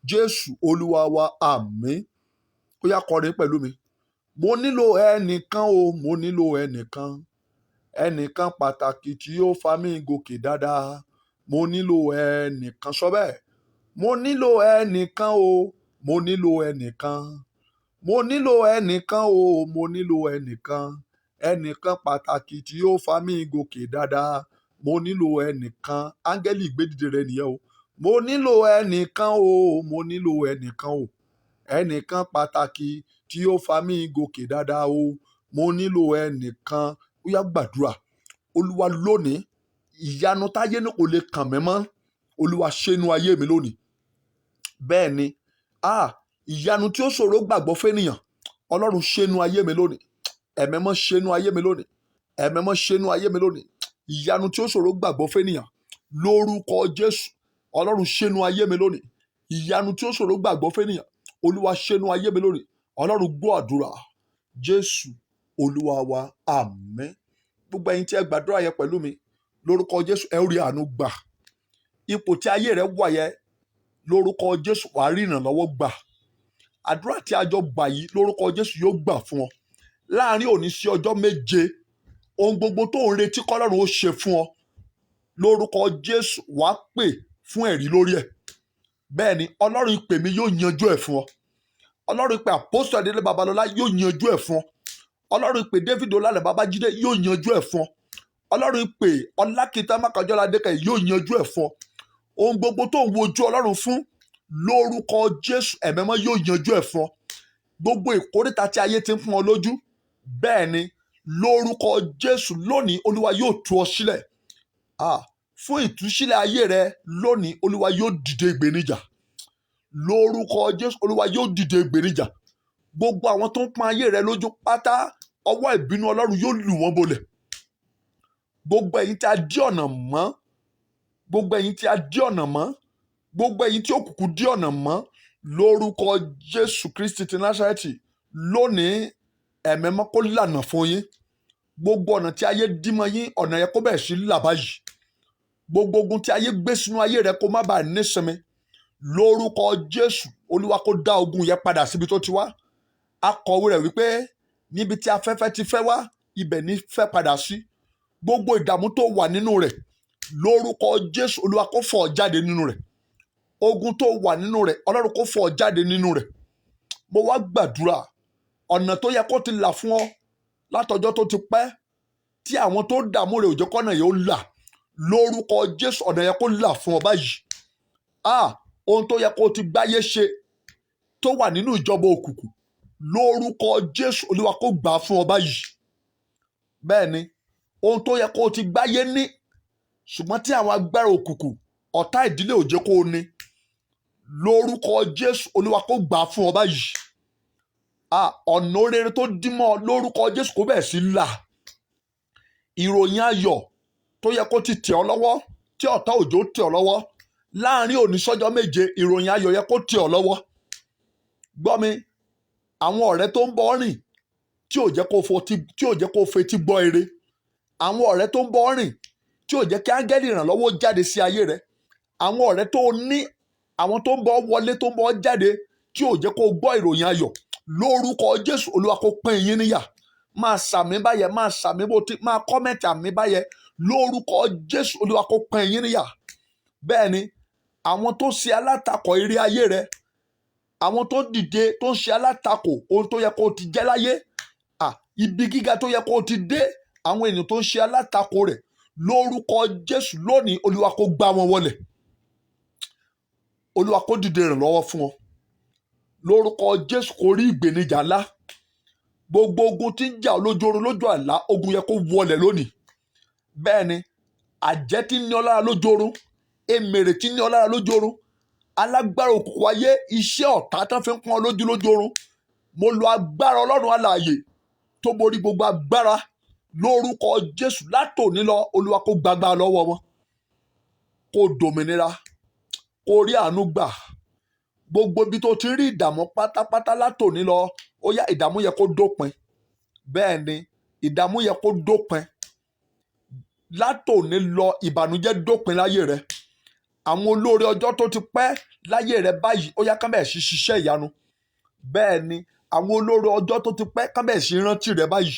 Jésù Olúwa wa, àmín. Ó yá kọrin pẹ̀lú mi. Mo nílò ẹnìkan o, mo nílò ẹnìkan. Ẹnìkan pàtàkì tí yóò fa mí gòkè dáadáa. Mo nílò ẹnìkan, sọ bẹ́ẹ̀. Mo nílò ẹnìkan o, mo nílò ẹnìkan. Mo nílò ẹnìkan o, mo nílò ẹnìkan. Ẹnìkan pàtàkì tí yóò fa mí gòkè dáadáa. Mo nílò ẹnìkan. Áńgẹ́lì ìgbédìde rẹ nìyẹn o. Mo nílò ẹnìkan o, mo nílò ẹnìkan o. Ẹnìkan pàtàkì tí yóò fa mí gòkè dáadáa o. Mo nílò ẹnìkan. Ó yá gbàdúrà. Olúwa lónìí, ìyanu táyé ní kò lè kàn mí mọ́. Olúwa ṣẹ́nu ayé mi lónìí. Bẹ́ẹ̀ ni, ìyanu tí ó ṣòro gbàgbọ́ fẹ́nìyàn. Ọlọ́run ṣẹ́nu ayé mi lónìí. Ẹ̀mẹ́mọ́ ṣẹ́nu ayé mi lónìí. Ẹ̀mẹ́mọ́ ṣẹ́nu ayé mi lónìí. Ìyanu tí ó ṣòro gbàgbọ́ fẹ́nìyàn. Lórúkọ Jésù, Ọlọ́run ṣẹ́nu ayé mi lónìí. Ìyanu tí ó ṣòro gbàgbọ́ fẹ́nìyàn. Olúwa ṣẹ́nu ayé mi lónìí. Ọlọ́run gbọ́ àdúrà. Jésù Olúwa wa, àmín. Gbogbo ẹ̀yin tí ẹ gbàdúrà yẹn pẹ̀lú mi, lórúkọ Jésù ẹ ó rí àánú gbà. Ipò tí ayé rẹ wà yẹn, lórúkọ Jésù wàá rí ìrànlọ́wọ́ gbà. Àdúrà tí a jọ gbà yìí, lórúkọ Jésù yóò gbà fún ọ. Láàárín òní sí ọjọ́ 7, ohun gbogbo tó ń retí kọ́lọ́run ó ṣe fún ọ. Lórúkọ Jésù wàá pè fún ẹ̀rí lórí ẹ̀. Bẹ́ẹ̀ ni, Ọlọ́run ìpè mi yóò yanjú ẹ̀ fún ọ. Ọlọ́run ìpè Àpọ́sítélì Adélé Babalọ́lá yóò yanjú ẹ̀ fún ọ. Ọlọ́run ìpè David Ọlálẹ̀ Babájídé yóò yanjú ẹ̀ fún ọ. Ọlọ́run ìpè Ọlákìtá Mákàjọ́lá Adékàyè yóò yanjú ẹ̀ fún ọ. Ohun gbogbo tó ń wojú Ọlọ́run fún, lórúkọ Jésù ẹ̀mẹ́mọ́ yóò yanjú ẹ̀ fún ọ. Gbogbo ìkórìtà tí ayé ti ń fún ọ lójú, bẹ́ẹ̀ ni, lórúkọ Jésù lónìí Olúwa yóò tú ọ sílẹ̀. Fún ìtúsílẹ̀ ayé rẹ lónìí, Olúwa yóò dìde ìgbéníjà. Lórúkọ Jésù, Olúwa yóò dìde ìgbéníjà. Gbogbo àwọn tó ń pọ́n ayé rẹ lójú pátá, ọwọ́ ìbínú Ọlọ́run yóò lù wọ́n bolẹ̀. Gbogbo ẹ̀yin tí a dí ọ̀nà mọ́, gbogbo ẹ̀yin tí a dí ọ̀nà mọ́, gbogbo ẹ̀yin tí òkùnkùn dí ọ̀nà mọ́, lórúkọ Jésù Kristi ti Násárẹ́tì, lónìí ẹ̀mẹ́mọ́ kó lànà fún yín. Gbogbo ọ̀nà tí ayé dí mọ́ yín, ọ̀nà yẹn kó bẹ̀rẹ̀ sí là báyìí. Gbogbo ogun tí ayé gbé sínú ayé rẹ kó má bàa nísinmi. Lórúkọ Jésù, Olúwa kó dá ogun yẹn padà síbi tó ti wá. Akọ̀wé rẹ̀ wípé níbi tí afẹ́fẹ́ ti fẹ́ wá, ibẹ̀ ní fẹ́ padà sí. Gbogbo ìdààmú tó wà nínú rẹ̀ lórúkọ Jésù Olúwa kó fọ̀ ọ́ jáde nínú rẹ̀. Ogun tó wà nínú rẹ̀ Ọlọ́run kó fọ̀ ọ́ jáde nínú rẹ̀. Mo wá gbàdúrà ọ̀nà tó yẹ kó ti là fún ọ látọjọ́ tó ti pẹ́ tí àwọn tó dààmú rẹ̀ ò jẹ́ kọ́nà yẹn ó là, lórúkọ Jésù ọ̀nà yẹn kó là fún ọ báyìí. Ohun tó yẹ kó ti gbáyé ṣe tó wà nínú ìjọba òkùnkùn lórúkọ Jésù Olúwa kó gbà fún ọ báyìí. Bẹ́ẹ̀ ni ohun tó yẹ kó ti gbáyé ní ṣùgbọ́n tí àwọn agbára òkùnkùn ọ̀tá ìdílé ò jẹ́ kó o ní, lórúkọ Jésù Olúwa kó gbà fún ọ báyìí. Ọ̀nà rere tó dí mọ́ lórúkọ Jésù kó bẹ̀rẹ̀ sí là. Ìròyìn ayọ̀ tó yẹ kó ti tẹ̀ ọ́ lọ́wọ́ tí ọ̀tá òjò tẹ̀ ọ́ lọ́wọ́ láàrin òní sọ́jọ́ méje, ìròyìn ayọ̀ yẹ kó tẹ̀ ọ́ lọ́wọ́. Gbọ́ mi, àwọn ọ̀rẹ́ tó ń bọ́ rìn tí ò jẹ́ kó fetí gbọ́ ire, àwọn ọ̀rẹ́ tó ń bọ́ rìn tí ò jẹ́ kí áńgẹ́lì ìrànlọ́wọ́ jáde sí ayé rẹ, àwọn ọ̀rẹ́ tó ní, àwọn tó ń bọ́ wọlé tó ń bọ́ jáde tí ò jẹ́ kó gbọ́ ìròyìn ayọ̀ lórúkọ Jésù Olúwa kó pín yín níyà. Máa sàmì báyẹn, máa sàmì máa kọ́mẹ̀tì àmì báyẹn lórúkọ Jésù Olúwa kó pín yín níyà. Bẹ́ẹ̀ ni àwọn tó ṣe alátakò ire ayé rẹ, àwọn tó dìde tó ń ṣe alátakò ohun tó yẹ kó ti jẹ́ láyé, ibi gíga tó yẹ kó ti dé, àwọn ènìyàn tó ń ṣe alátakò rẹ̀ lórúkọ Jésù lónìí Olúwa kó gbá wọn wọlẹ̀. Olúwa kó dìde ìrànlọ́wọ́ fún ọ lórúkọ Jésù. Kó rí ìgbènijà ńlá. Gbogbo ogun tí ń jà lójú oorun lójú àlá, ogun yẹ kó wọlẹ̀ lónìí. Bẹ́ẹ̀ ni àjẹ́ tí ń ní ọ lára lójú oorun, èmèrè tí ń ní ọ lára lójú oorun, alágbára òkùnkùn ayé, iṣẹ́ ọ̀tá tán fi ń pọ́n lójú oorun, mo lo agbára Ọlọ́run alààyè tó borí gbogbo agbára lórúkọ Jésù. Látòní lọ Olúwa kó gbàgbà lọ́wọ́ wọn, kó dòmìnira, kó rí àánú gbà. Gbogbo ibi tó ti rí ìdààmú pátápátá látòní lọ, ó yá ìdààmú yẹ kó dópin. Bẹ́ẹ̀ ni ìdààmú yẹ kó dópin. Látòní lọ ìbànújẹ́ dópin láyé rẹ. Àwọn olóore ọjọ́ tó ti pẹ́ láyé rẹ báyìí ó yá kán bẹ̀rẹ̀ sí ṣiṣẹ́ ìyanu. Bẹ́ẹ̀ ni àwọn olóore ọjọ́ tó ti pẹ́ kán bẹ̀rẹ̀ sí rántí rẹ báyìí.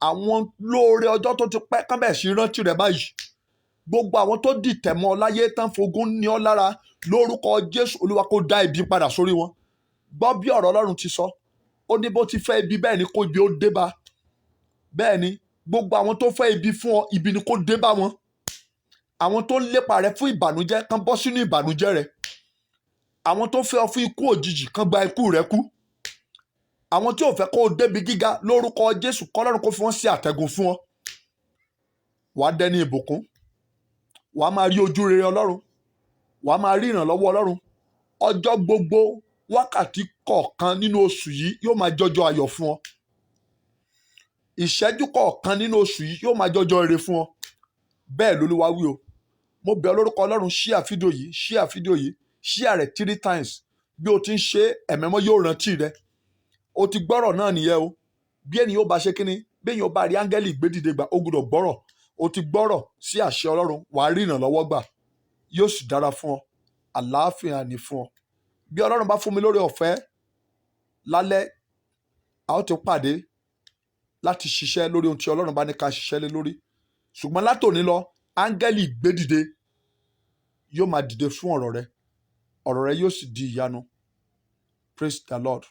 Àwọn olóore ọjọ́ tó ti pẹ́ kán bẹ̀rẹ̀ sí rántí rẹ báyìí. Gbogbo àwọn tó dìtẹ̀ mọ́ ọ láyé tán fogún ní ọ lára lórúkọ Jésù Olúwa kó dá ibi padà sórí wọn. Gbọ́ bí ọ̀rọ̀ Ọlọ́run ti sọ, ó ní bó ti fẹ́ ibi bẹ́ẹ̀ ni kó ibi ó dé bá. Bẹ́ẹ̀ ni gbogbo àwọn tó fẹ́ ibi fún ọ, ibi ni kó dé bá wọn. Àwọn tó ń lépa rẹ fún ìbànújẹ́ kán bọ́ sínú ìbànújẹ́ rẹ. Àwọn tó fẹ́ ọ fún ikú òjijì kán gba ikú rẹ kú. Àwọn tí ò fẹ́ kó o débi gíga lórúkọ Jésù kọ́lọ́run kó fi wọ́n sí àtẹ̀gùn fún ọ. Wàá dẹni ìbùkún, wàá máa rí ojú rere Ọlọ́run, wàá máa rí ìrànlọ́wọ́ Ọlọ́run. Ọjọ́ gbogbo wákàtí kọ̀ọ̀kan nínú oṣù yìí yóò máa jọjọ ayọ̀ fún ọ. Ìṣẹ́jú kọ̀ọ̀kan nínú oṣù yìí yóò máa jọjọ ire fún ọ. Bẹ́ẹ̀ l'Olúwa wí o. Mo bẹ̀ ọ́ lórúkọ Ọlọ́run, share fídíò yìí, share rẹ̀ 3 times. Bí o ti ń ṣe, ẹ̀mẹ́mọ́ yóò rántí rẹ. O ti gbọ́rọ̀ náà nìyẹn o. Bí ènìyàn ó bá ṣe kíní, bí ènìyàn ó bá rí áńgẹ́lì ìgbédìde gbà, ó gbọ́dọ̀ gbọ́rọ̀. O ti gbọ́rọ̀ sí àṣẹ Ọlọ́run, wàá rí ìrànlọ́wọ́ gbà. Yóò sì dára fún ọ. Àlàáfíà ni fún ọ. Bí Ọlọ́run bá fún mi lórí ọ̀fẹ́ lálẹ́, a ó ti pàdé láti ṣiṣẹ́ lórí ohun tí Ọlọ́run bá ní ká ṣiṣẹ́ lé lórí. Ṣùgbọ́n látòní lọ, áńgẹ́lì ìgbédìde yóò máa dìde fún ọ̀rọ̀ rẹ. Ọ̀rọ̀ rẹ yóò sì di ìyanu. Praise the Lord.